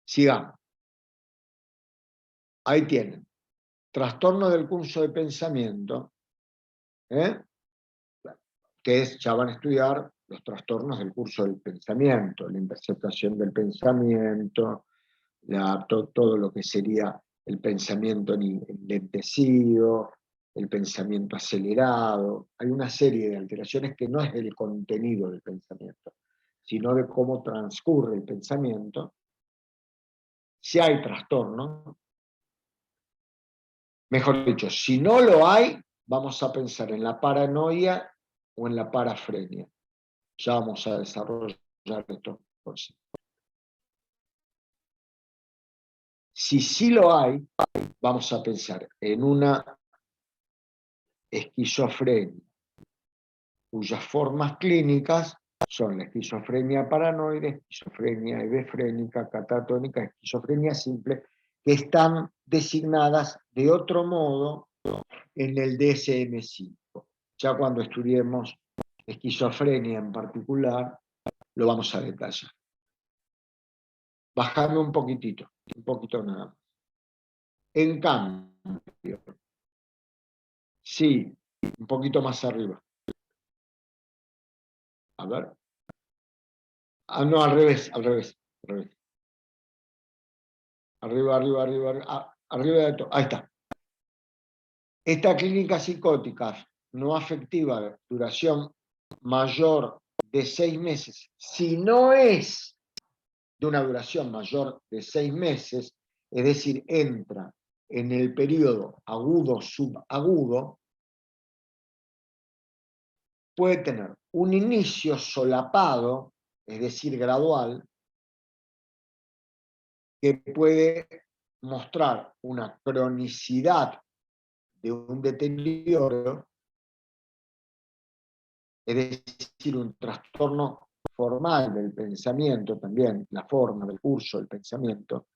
Sigamos. Ahí tienen. Trastorno del curso de pensamiento, que es, ya van a estudiar los trastornos del curso del pensamiento, la interceptación del pensamiento, todo lo que sería el pensamiento enlentecido, el pensamiento acelerado. Hay una serie de alteraciones que no es del contenido del pensamiento, sino de cómo transcurre el pensamiento. Si hay trastorno, mejor dicho, si no lo hay, vamos a pensar en la paranoia o en la parafrenia. Ya vamos a desarrollar estos conceptos. Si sí lo hay, vamos a pensar en una esquizofrenia, cuyas formas clínicas son la esquizofrenia paranoide, esquizofrenia hebefrénica, catatónica, esquizofrenia simple, que están designadas de otro modo en el DSM-5. Ya cuando estudiemos esquizofrenia en particular, lo vamos a detallar. Bajame un poquito nada más. En cambio, sí, un poquito más arriba. A ver. Ah, no, al revés. Arriba, arriba de todo. Ahí está. Esta clínica psicótica no afectiva de duración mayor de 6 meses, si no es de una duración mayor de 6 meses, es decir, entra en el periodo agudo-subagudo, puede tener un inicio solapado, es decir, gradual, que puede mostrar una cronicidad de un deterioro, es decir, un trastorno formal del pensamiento también, la forma del curso del pensamiento.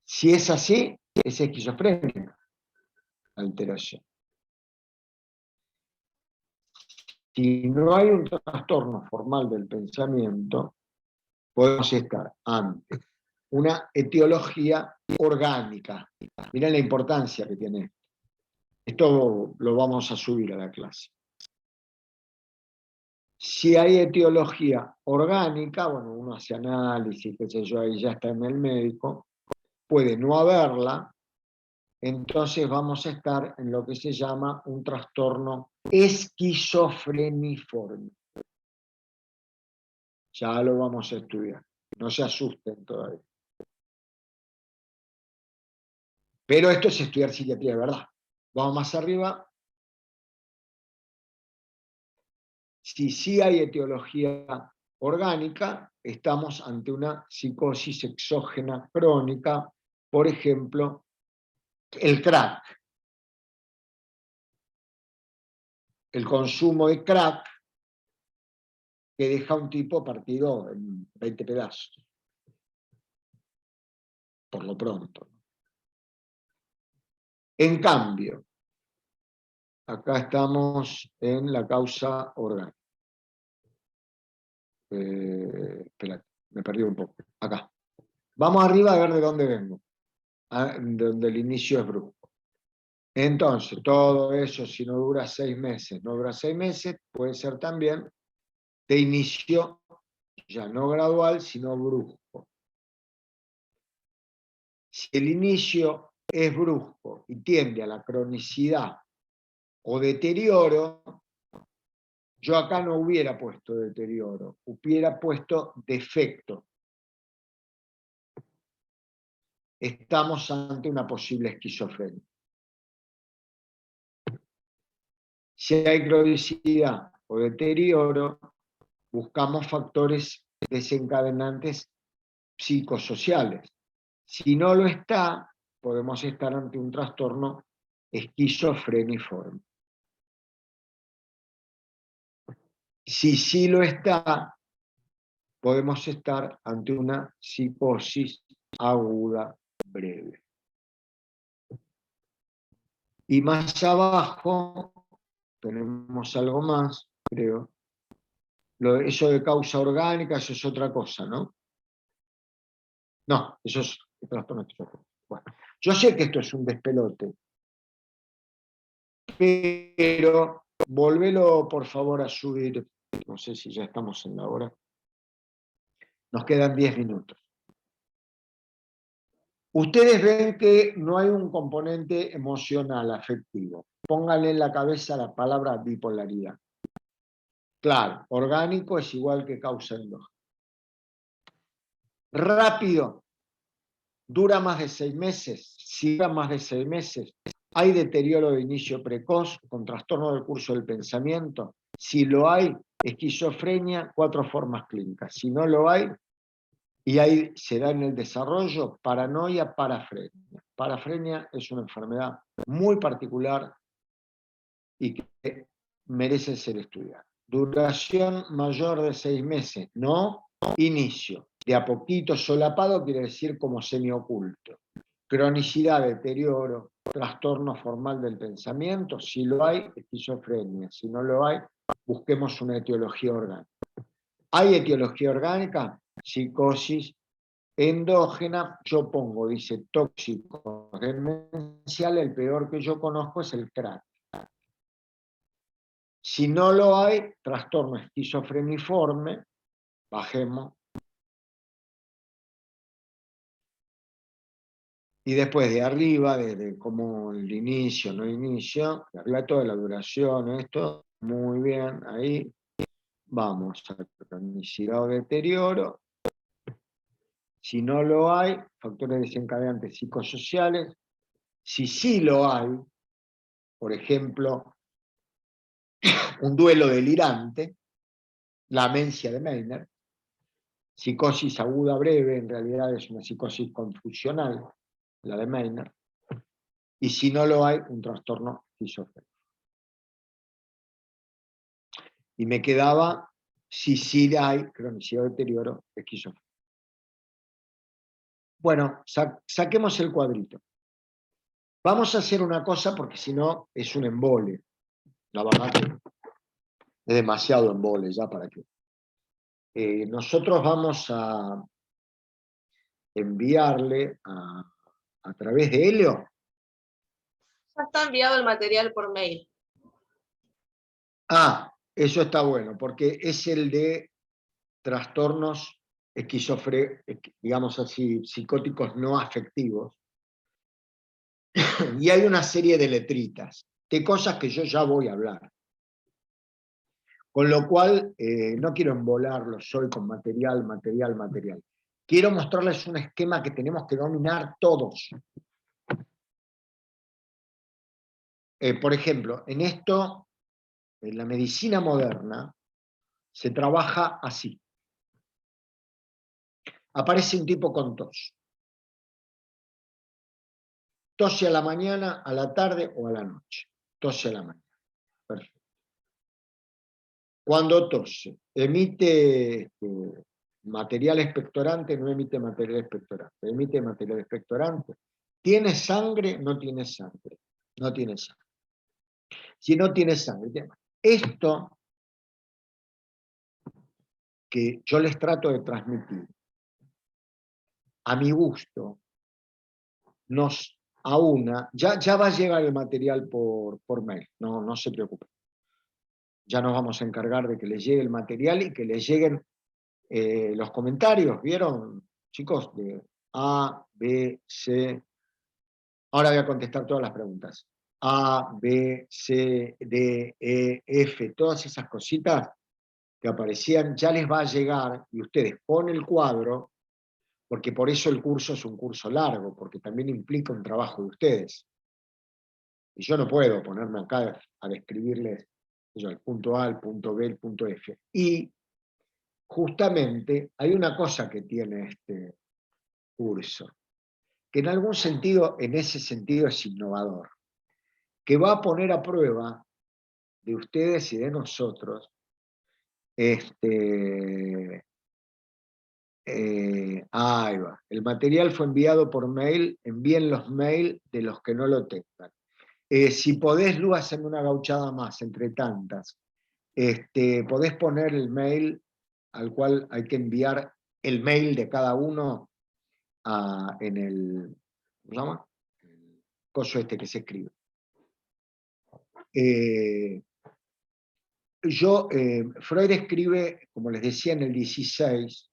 Si es así, es esquizofrénica alteración. Si no hay un trastorno formal del pensamiento, podemos estar ante una etiología orgánica. Miren la importancia que tiene esto. Esto lo vamos a subir a la clase. Si hay etiología orgánica, bueno, uno hace análisis, qué sé yo, ahí ya está en el médico, puede no haberla, entonces vamos a estar en lo que se llama un trastorno esquizofreniforme. Ya lo vamos a estudiar, no se asusten todavía. Pero esto es estudiar psiquiatría de verdad. Vamos más arriba. Si sí hay etiología orgánica, estamos ante una psicosis exógena crónica, por ejemplo, el crack. El consumo de crack que deja a un tipo partido en 20 pedazos. Por lo pronto. En cambio, acá estamos en la causa orgánica. Espérate, me perdí un poco. Acá. Vamos arriba a ver de dónde vengo. donde el inicio es brusco. Entonces, todo eso, si no dura 6 meses, no dura 6 meses, puede ser también de inicio ya no gradual, sino brusco. Si el inicio es brusco y tiende a la cronicidad o deterioro, yo acá no hubiera puesto deterioro, hubiera puesto defecto. Estamos ante una posible esquizofrenia. Si hay cronicidad o deterioro, buscamos factores desencadenantes psicosociales. Si no lo está, podemos estar ante un trastorno esquizofreniforme. Si sí lo está, podemos estar ante una psicosis aguda breve. Y más abajo tenemos algo más, creo. Eso de causa orgánica, eso es otra cosa, ¿no? No, eso es trastorno esquizofrénico. Bueno, yo sé que esto es un despelote, pero volvelo por favor a subir. No sé si ya estamos en la hora. Nos quedan 10 minutos. Ustedes ven que no hay un componente emocional, afectivo. Pónganle en la cabeza la palabra bipolaridad. Claro, orgánico es igual que causa endógena. Rápido, dura más de 6 meses. Si dura más de 6 meses, ¿hay deterioro de inicio precoz con trastorno del curso del pensamiento? Si lo hay, esquizofrenia, 4 formas clínicas. Si no lo hay, y ahí se da en el desarrollo, paranoia, parafrenia. Parafrenia es una enfermedad muy particular y que merece ser estudiada. Duración mayor de 6 meses, no inicio. De a poquito solapado quiere decir como semioculto. Cronicidad, deterioro, trastorno formal del pensamiento, si lo hay, esquizofrenia. Si no lo hay, busquemos una etiología orgánica. ¿Hay etiología orgánica? Psicosis endógena, yo pongo, dice, tóxico demencial, el peor que yo conozco es el crack. Si no lo hay, trastorno esquizofreniforme, bajemos. Y después de arriba, desde como el inicio, no inicio, de arriba toda la duración, esto, muy bien, ahí vamos a cronicidad o deterioro. Si no lo hay, factores desencadenantes psicosociales. Si sí lo hay, por ejemplo, un duelo delirante, la amencia de Meiner, psicosis aguda breve, en realidad es una psicosis confusional, la de Meiner, y si no lo hay, un trastorno esquizofrénico. Y me quedaba, si sí hay cronicidad o deterioro, esquizofrénico. Bueno, saquemos el cuadrito. Vamos a hacer una cosa porque si no es un embole. La verdad que es demasiado embole ya para que. Nosotros vamos a enviarle a través de Helio. Ya está enviado el material por mail. Ah, eso está bueno, porque es el de trastornos digamos así, psicóticos no afectivos. Y hay una serie de letritas, de cosas que yo ya voy a hablar. Con lo cual, no quiero embolarlos hoy con material. Quiero mostrarles un esquema que tenemos que dominar todos. Por ejemplo, en esto, en la medicina moderna, se trabaja así. Aparece un tipo con tos. Tose a la mañana, a la tarde o a la noche. Tose a la mañana. Perfecto. Cuando tose, emite material expectorante, no emite material expectorante. Emite material expectorante. ¿Tiene sangre? No tiene sangre. No tiene sangre. Si no tiene sangre. Esto que yo les trato de transmitir, a mi gusto, nos aúna, ya va a llegar el material por mail, no se preocupen. Ya nos vamos a encargar de que les llegue el material y que les lleguen los comentarios, ¿vieron, chicos? De A, B, C. Ahora voy a contestar todas las preguntas. A, B, C, D, E, F, todas esas cositas que aparecían, ya les va a llegar, y ustedes ponen el cuadro, porque por eso el curso es un curso largo, porque también implica un trabajo de ustedes. Y yo no puedo ponerme acá a describirles el punto A, el punto B, el punto F. Y justamente hay una cosa que tiene este curso, que en algún sentido, en ese sentido es innovador, que va a poner a prueba de ustedes y de nosotros ahí va. El material fue enviado por mail, envíen los mails de los que no lo tengan. Si podés, Lu, hacerme una gauchada más, entre tantas. Podés poner el mail al cual hay que enviar el mail de cada uno en el, ¿cómo se llama? El coso que se escribe. Freud escribe, como les decía, en el 16,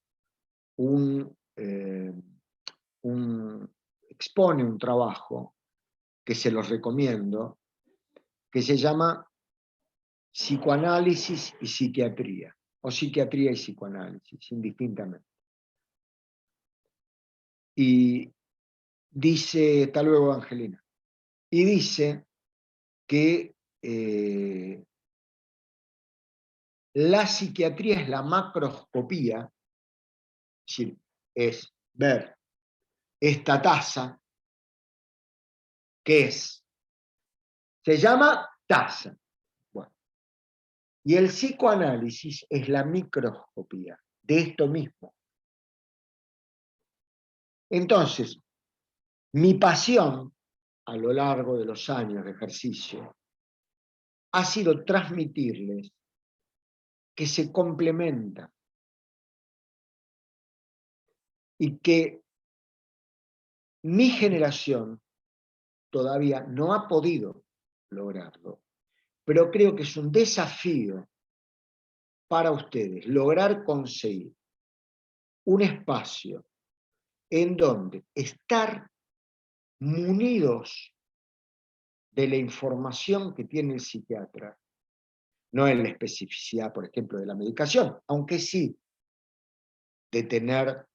expone un trabajo que se los recomiendo, que se llama Psicoanálisis y Psiquiatría, o Psiquiatría y Psicoanálisis, indistintamente. Y dice, hasta luego, Angelina, y dice que la psiquiatría es la macroscopía, es decir, es ver esta taza, que es, se llama taza. Bueno, y el psicoanálisis es la microscopía de esto mismo. Entonces, mi pasión a lo largo de los años de ejercicio ha sido transmitirles que se complementa y que mi generación todavía no ha podido lograrlo, pero creo que es un desafío para ustedes lograr conseguir un espacio en donde estar munidos de la información que tiene el psiquiatra, no en la especificidad, por ejemplo, de la medicación, aunque sí de tener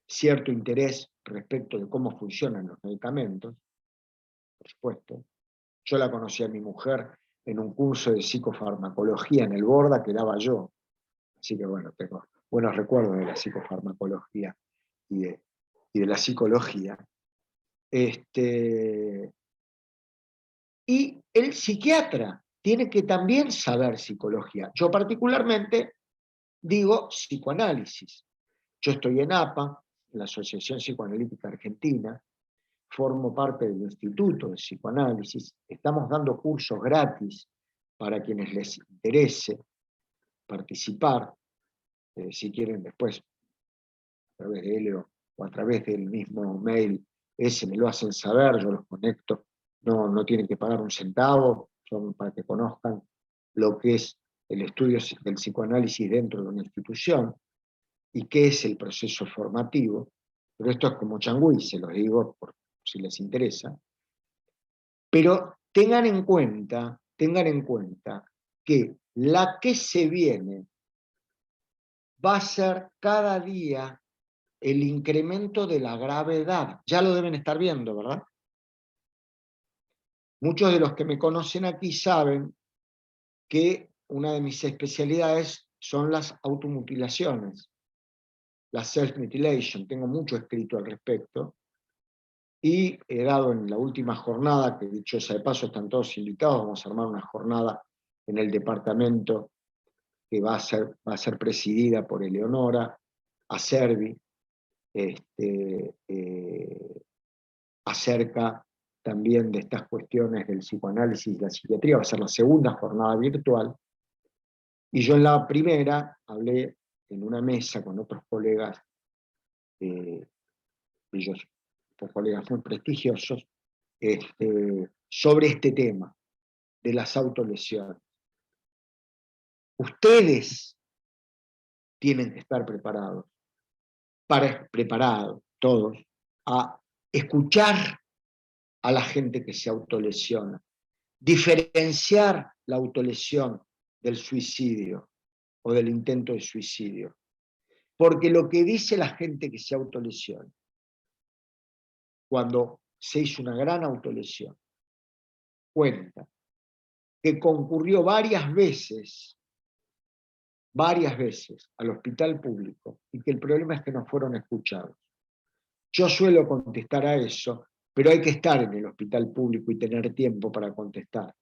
cierto interés respecto de cómo funcionan los medicamentos, por supuesto. Yo la conocí a mi mujer en un curso de psicofarmacología en el Borda que daba yo, así que bueno, tengo buenos recuerdos de la psicofarmacología y de la psicología. Y el psiquiatra tiene que también saber psicología. Yo particularmente digo psicoanálisis. Yo estoy en APA, en la Asociación Psicoanalítica Argentina, formo parte del Instituto de Psicoanálisis, estamos dando cursos gratis para quienes les interese participar, si quieren después, a través de Helio o a través del mismo mail, me lo hacen saber, yo los conecto, no tienen que pagar un centavo, son para que conozcan lo que es el estudio del psicoanálisis dentro de una institución y qué es el proceso formativo, pero esto es como changüí, se los digo por si les interesa, pero tengan en cuenta que la que se viene va a ser cada día el incremento de la gravedad. Ya lo deben estar viendo, ¿verdad? Muchos de los que me conocen aquí saben que una de mis especialidades son las automutilaciones, la self-mutilation. Tengo mucho escrito al respecto. Y he dado en la última jornada, que dicho sea de paso, están todos invitados, vamos a armar una jornada en el departamento que va a ser presidida por Eleonora Acerbi, acerca también de estas cuestiones del psicoanálisis y la psiquiatría. Va a ser la segunda jornada virtual. Y yo en la primera hablé en una mesa con otros colegas, ellos por colegas muy prestigiosos, sobre este tema de las autolesiones. Ustedes tienen que estar preparados, todos, a escuchar a la gente que se autolesiona, diferenciar la autolesión del suicidio o del intento de suicidio. Porque lo que dice la gente que se autolesiona, cuando se hizo una gran autolesión, cuenta que concurrió varias veces al hospital público y que el problema es que no fueron escuchados. Yo suelo contestar a eso, pero hay que estar en el hospital público y tener tiempo para contestar.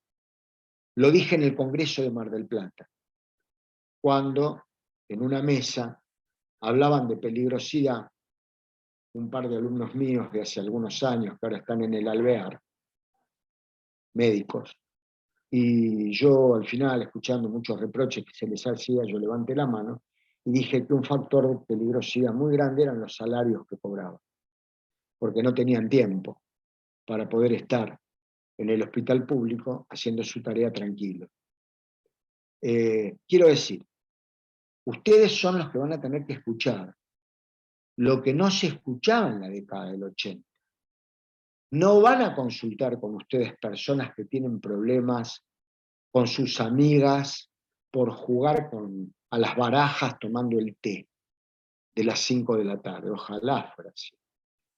Lo dije en el Congreso de Mar del Plata, cuando en una mesa hablaban de peligrosidad un par de alumnos míos de hace algunos años que ahora están en el Alvear, médicos, y yo al final, escuchando muchos reproches que se les hacía, yo levanté la mano y dije que un factor de peligrosidad muy grande eran los salarios que cobraban, porque no tenían tiempo para poder estar en el hospital público haciendo su tarea tranquilo. Quiero decir, ustedes son los que van a tener que escuchar lo que no se escuchaba en la década del 80. No van a consultar con ustedes personas que tienen problemas con sus amigas por jugar a las barajas tomando el té de las 5 de la tarde. Ojalá fuera así.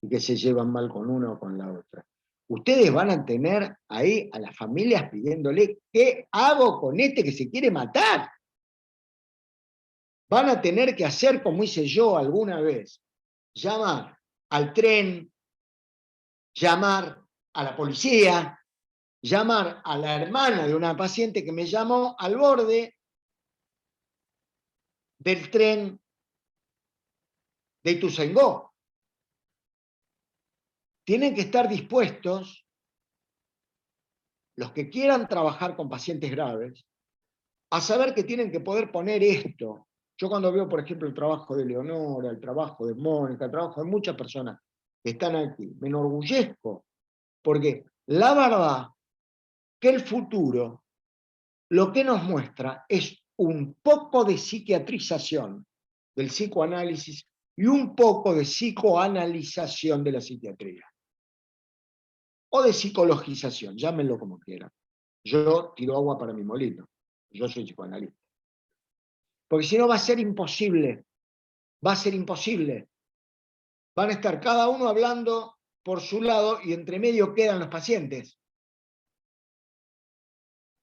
Y que se llevan mal con una o con la otra. Ustedes van a tener ahí a las familias pidiéndole, ¿qué hago con este que se quiere matar? Van a tener que hacer como hice yo alguna vez, llamar al tren, llamar a la policía, llamar a la hermana de una paciente que me llamó al borde del tren de Ituzaingó. Tienen que estar dispuestos, los que quieran trabajar con pacientes graves, a saber que tienen que poder poner esto. Yo cuando veo, por ejemplo, el trabajo de Leonora, el trabajo de Mónica, el trabajo de muchas personas que están aquí, me enorgullezco, porque la verdad que el futuro lo que nos muestra es un poco de psiquiatrización del psicoanálisis y un poco de psicoanalización de la psiquiatría. O de psicologización, llámenlo como quieran. Yo tiro agua para mi molino, yo soy psicoanalista. Porque si no va a ser imposible, Van a estar cada uno hablando por su lado y entre medio quedan los pacientes.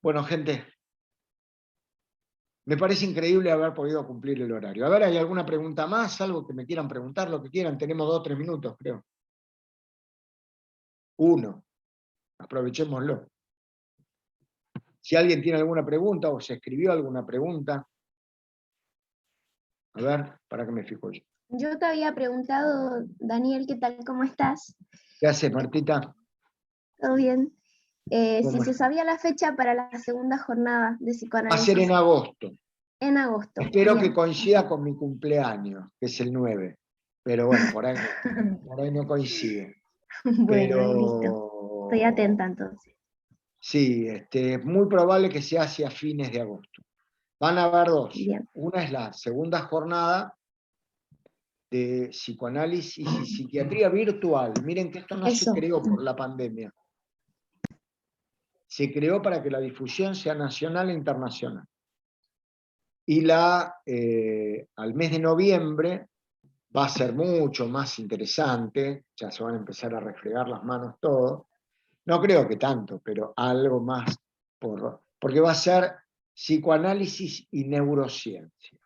Bueno, gente, me parece increíble haber podido cumplir el horario. A ver, ¿hay alguna pregunta más? ¿Algo que me quieran preguntar? Lo que quieran. Tenemos 2 o 3 minutos, creo. 1. Aprovechémoslo. Si alguien tiene alguna pregunta o se escribió alguna pregunta. A ver, para que me fijo yo. Yo te había preguntado, Daniel, ¿qué tal? ¿Cómo estás? ¿Qué haces, Martita? ¿Todo bien? Si ¿Cómo se es? sabía la fecha para la segunda jornada de Va a psicoanálisis. ser en agosto. En agosto. Espero que Bien. coincida con mi cumpleaños, que es el 9. Pero bueno, por ahí no coincide. Bueno, listo. Estoy atenta Pero entonces. sí, es muy probable que sea hacia fines de agosto. Van a haber 2. Bien. Una es la segunda jornada de psicoanálisis y psiquiatría virtual. Miren que esto no se Eso. creó por la pandemia. Se creó para que la difusión sea nacional e internacional. Y al mes de noviembre va a ser mucho más interesante, ya se van a empezar a refregar las manos todos. No creo que tanto, pero algo más, porque va a ser psicoanálisis y neurociencia.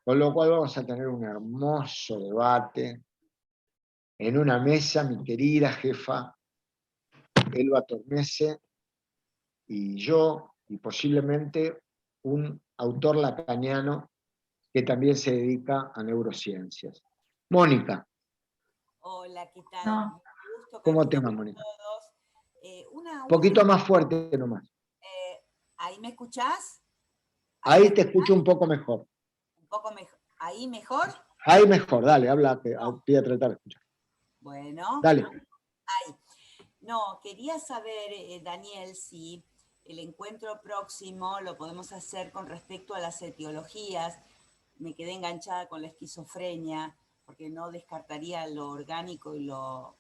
Con lo cual vamos a tener un hermoso debate en una mesa, mi querida jefa, Elba Tornese, y yo, y posiblemente un autor lacaniano que también se dedica a neurociencias. Mónica. Hola, ¿qué tal? No. Mucho gusto, ¿Cómo te calculo va, que Mónica? todos. Una Un poquito última. más fuerte nomás. ¿Ahí me escuchás? Ahí te escucho un poco mejor. Un poco mejor. ¿Ahí mejor? Ahí mejor, dale, habla, que voy a tratar de escuchar. Bueno, Dale. no, quería saber, Daniel, si el encuentro próximo lo podemos hacer con respecto a las etiologías. Me quedé enganchada con la esquizofrenia, porque no descartaría lo orgánico y lo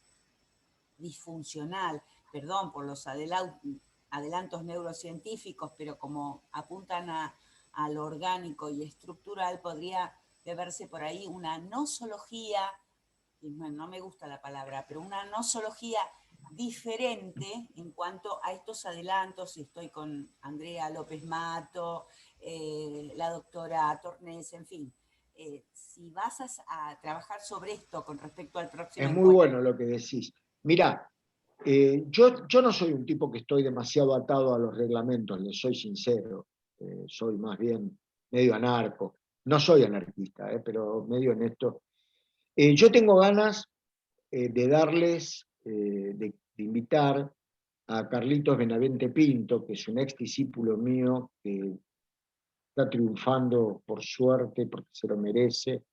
disfuncional, perdón por los adelantos neurocientíficos, pero como apuntan a lo orgánico y estructural, podría verse por ahí una nosología, bueno, no me gusta la palabra, pero una nosología diferente en cuanto a estos adelantos. Estoy con Andrea López Mato, la doctora Tornes, en fin. Si vas a trabajar sobre esto con respecto al próximo Es muy encuentro. bueno lo que decís. Mirá, yo no soy un tipo que estoy demasiado atado a los reglamentos, les soy sincero. Soy más bien medio anarco. No soy anarquista, pero medio en esto. Yo tengo ganas de darles, de invitar a Carlitos Benavente Pinto, que es un ex discípulo mío, que está triunfando por suerte, porque se lo merece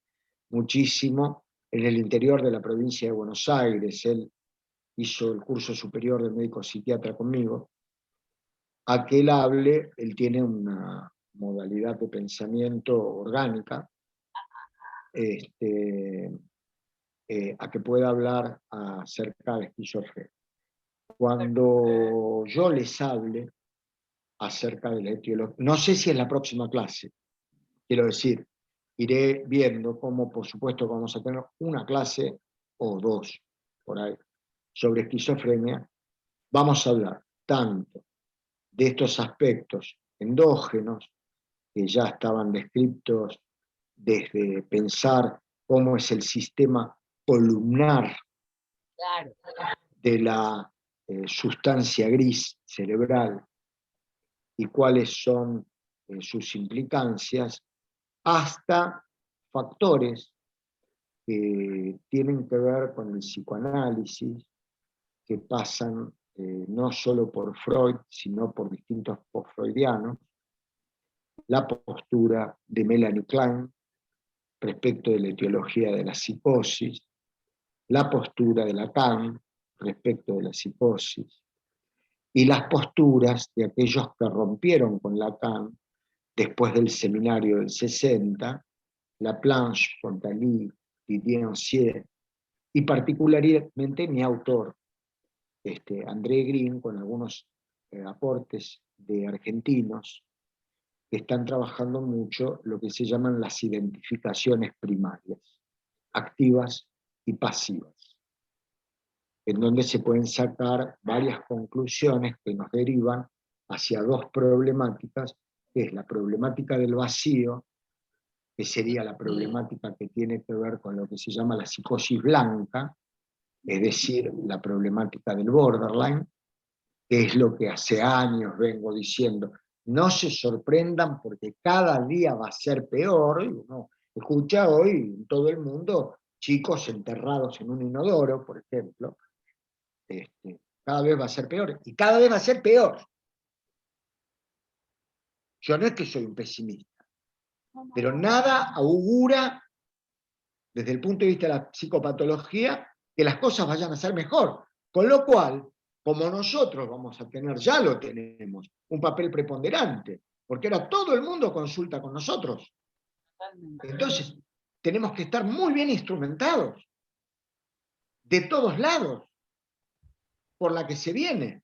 muchísimo, en el interior de la provincia de Buenos Aires. Él hizo el curso superior de médico psiquiatra conmigo. A que él hable, él tiene una modalidad de pensamiento orgánica, a que pueda hablar acerca de esquizofrenia. Cuando yo les hable acerca de la etiología, no sé si es la próxima clase, quiero decir, iré viendo cómo, por supuesto, vamos a tener una clase o dos por ahí sobre esquizofrenia. Vamos a hablar tanto de estos aspectos endógenos que ya estaban descritos desde pensar cómo es el sistema columnar de la sustancia gris cerebral y cuáles son sus implicancias, hasta factores que tienen que ver con el psicoanálisis, que pasan no solo por Freud, sino por distintos post-freudianos, la postura de Melanie Klein respecto de la etiología de la psicosis, la postura de Lacan respecto de la psicosis, y las posturas de aquellos que rompieron con Lacan después del seminario del 60, Laplanche, Pontaly, Didier Ancier, y particularmente mi autor, André Green, con algunos aportes de argentinos, que están trabajando mucho lo que se llaman las identificaciones primarias, activas y pasivas, en donde se pueden sacar varias conclusiones que nos derivan hacia dos problemáticas, que es la problemática del vacío, que sería la problemática que tiene que ver con lo que se llama la psicosis blanca, es decir, la problemática del borderline, que es lo que hace años vengo diciendo. No se sorprendan porque cada día va a ser peor, y uno escucha hoy en todo el mundo chicos enterrados en un inodoro, por ejemplo. Cada vez va a ser peor, y cada vez va a ser peor. Yo no es que soy un pesimista, pero nada augura, desde el punto de vista de la psicopatología, que las cosas vayan a ser mejor. Con lo cual, como nosotros vamos a tener, ya lo tenemos, un papel preponderante, porque ahora todo el mundo consulta con nosotros. Entonces, tenemos que estar muy bien instrumentados, de todos lados, por la que se viene.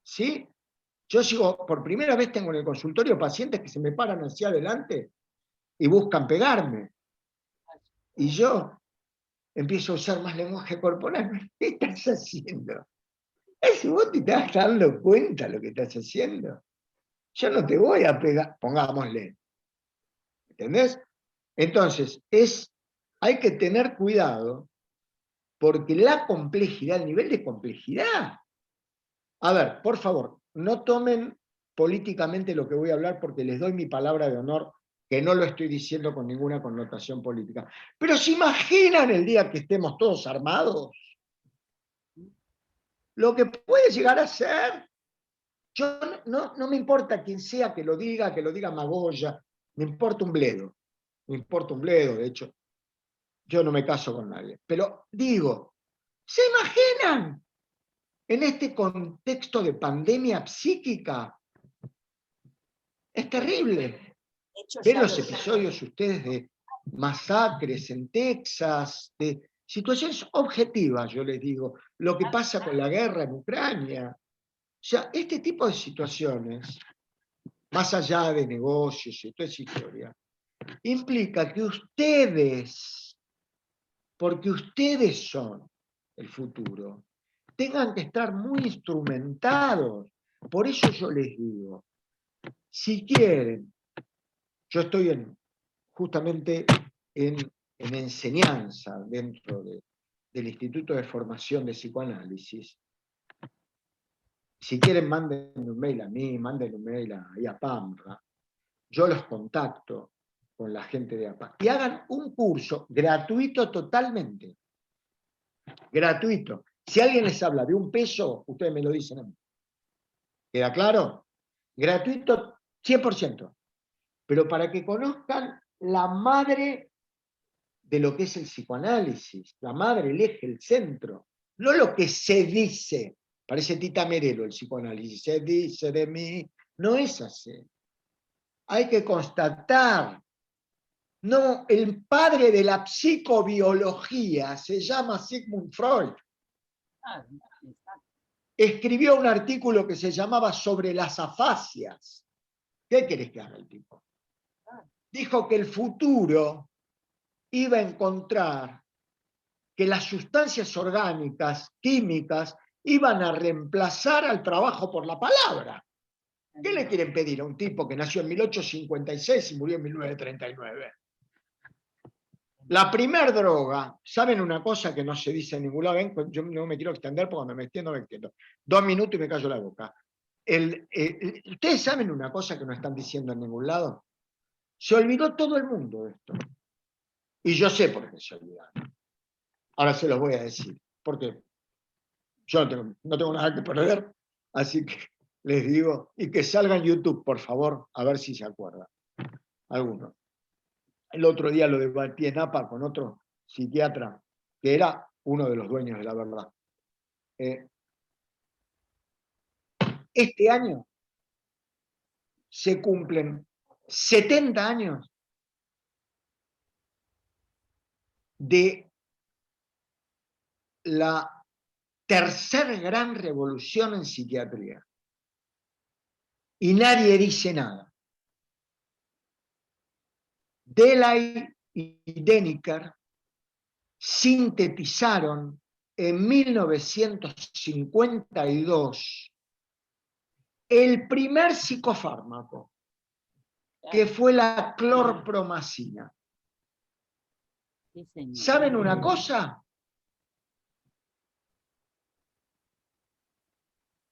¿Sí? Yo sigo, por primera vez tengo en el consultorio pacientes que se me paran hacia adelante y buscan pegarme. Y yo empiezo a usar más lenguaje corporal. ¿Qué estás haciendo? Si vos te estás dando cuenta de lo que estás haciendo, yo no te voy a pegar, pongámosle. ¿Entendés? Entonces, hay que tener cuidado porque la complejidad, el nivel de complejidad. A ver, por favor, no tomen políticamente lo que voy a hablar porque les doy mi palabra de honor que no lo estoy diciendo con ninguna connotación política. Pero ¿se imaginan el día que estemos todos armados? Lo que puede llegar a ser. Yo no me importa quién sea que lo diga Magoya, me importa un bledo, de hecho. yo no me caso con nadie, pero digo, ¿se imaginan en este contexto de pandemia psíquica? Es terrible. Hecho, Ven ya los lo episodios ustedes de masacres en Texas, de situaciones objetivas, yo les digo, lo que pasa con la guerra en Ucrania. O sea, este tipo de situaciones, más allá de negocios y toda esa historia, implica que ustedes, porque ustedes son el futuro, tengan que estar muy instrumentados. Por eso yo les digo, si quieren, yo estoy justamente en enseñanza dentro del Instituto de Formación de Psicoanálisis. Si quieren, manden un mail a mí, manden un mail a Pamra. Yo los contacto con la gente de APA. Y hagan un curso gratuito totalmente. Gratuito. Si alguien les habla de $1, ustedes me lo dicen a mí. ¿Queda claro? Gratuito 100%. Pero para que conozcan la madre de lo que es el psicoanálisis, la madre, el eje, el centro. No lo que se dice. Parece Tita Merelo el psicoanálisis. Se dice de mí. No es así. Hay que constatar. No, el padre de la psicobiología se llama Sigmund Freud. Escribió un artículo que se llamaba Sobre las afasias. ¿Qué querés que haga el tipo? Dijo que el futuro iba a encontrar que las sustancias orgánicas, químicas, iban a reemplazar al trabajo por la palabra. ¿Qué le quieren pedir a un tipo que nació en 1856 y murió en 1939? La primer droga, ¿saben una cosa que no se dice en ningún lado? ¿Ven? Yo no me quiero extender porque cuando me extiendo. 2 minutos y me callo la boca. ¿Ustedes saben una cosa que no están diciendo en ningún lado? Se olvidó todo el mundo de esto. Y yo sé por qué se olvidaron. Ahora se los voy a decir. Porque yo no tengo nada que perder, así que les digo, y que salga en YouTube, por favor, a ver si se acuerdan. Algunos. El otro día lo debatí en APA con otro psiquiatra, que era uno de los dueños de la verdad. Este año se cumplen 70 años de la tercera gran revolución en psiquiatría. Y nadie dice nada. Delay y Deniker sintetizaron en 1952 el primer psicofármaco, que fue la clorpromacina. ¿Saben una cosa?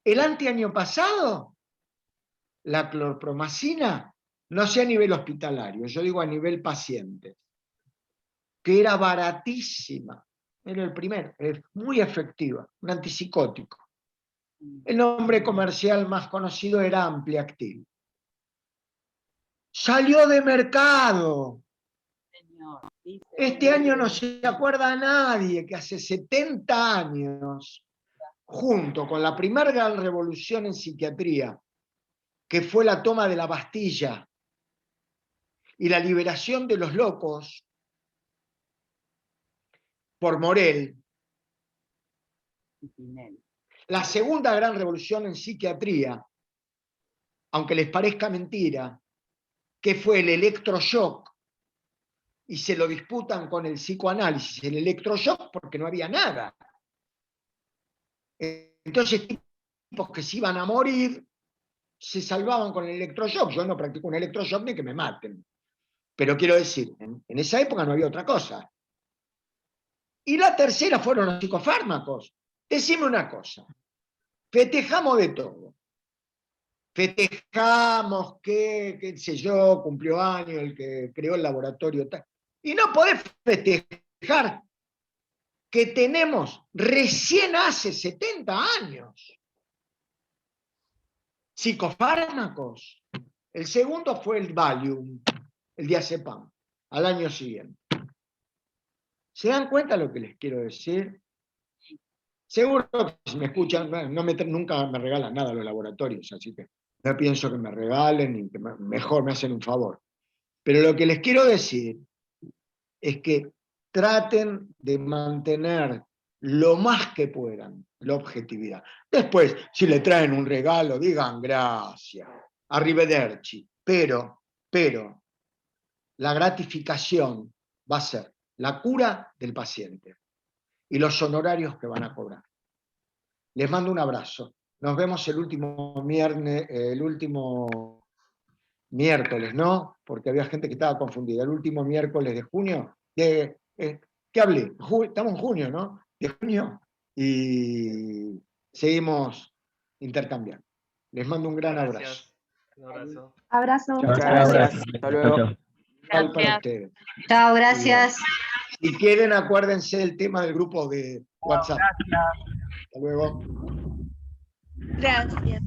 El anteaño pasado, la clorpromacina, no sé a nivel hospitalario, yo digo a nivel paciente, que era baratísima, era el primero, es muy efectiva, un antipsicótico. El nombre comercial más conocido era Ampliactil. Salió de mercado. Este año no se acuerda a nadie que hace 70 años, junto con la primera gran revolución en psiquiatría, que fue la toma de la Bastilla y la liberación de los locos por Morel, la segunda gran revolución en psiquiatría, aunque les parezca mentira, que fue el electroshock, y se lo disputan con el psicoanálisis, el electroshock, porque no había nada. Entonces, tipos que se iban a morir, se salvaban con el electroshock. Yo no practico un electroshock ni que me maten. Pero quiero decir, en esa época no había otra cosa. Y la tercera fueron los psicofármacos. Decime una cosa, festejamos de todo. Festejamos que, qué sé yo, cumplió años, el que creó el laboratorio tal. Y no podés festejar que tenemos recién hace 70 años psicofármacos. El segundo fue el Valium, el diazepam, al año siguiente. ¿Se dan cuenta lo que les quiero decir? Seguro que si me escuchan, nunca me regalan nada los laboratorios, así que no pienso que me regalen, y que mejor me hacen un favor. Pero lo que les quiero decir es que traten de mantener lo más que puedan la objetividad. Después, si le traen un regalo, digan gracias, arrivederci, pero la gratificación va a ser la cura del paciente y los honorarios que van a cobrar. Les mando un abrazo. Nos vemos el último miércoles, ¿no? Porque había gente que estaba confundida. El último miércoles de junio. ¿Qué hablé? Estamos en junio, ¿no? De junio. Y seguimos intercambiando. Les mando un gran abrazo. Un abrazo. Abrazo. Chao, Muchas chao. gracias. Hasta luego. Igual para ustedes. Chao, gracias. Si quieren, acuérdense del tema del grupo de WhatsApp. Hasta luego. Gracias.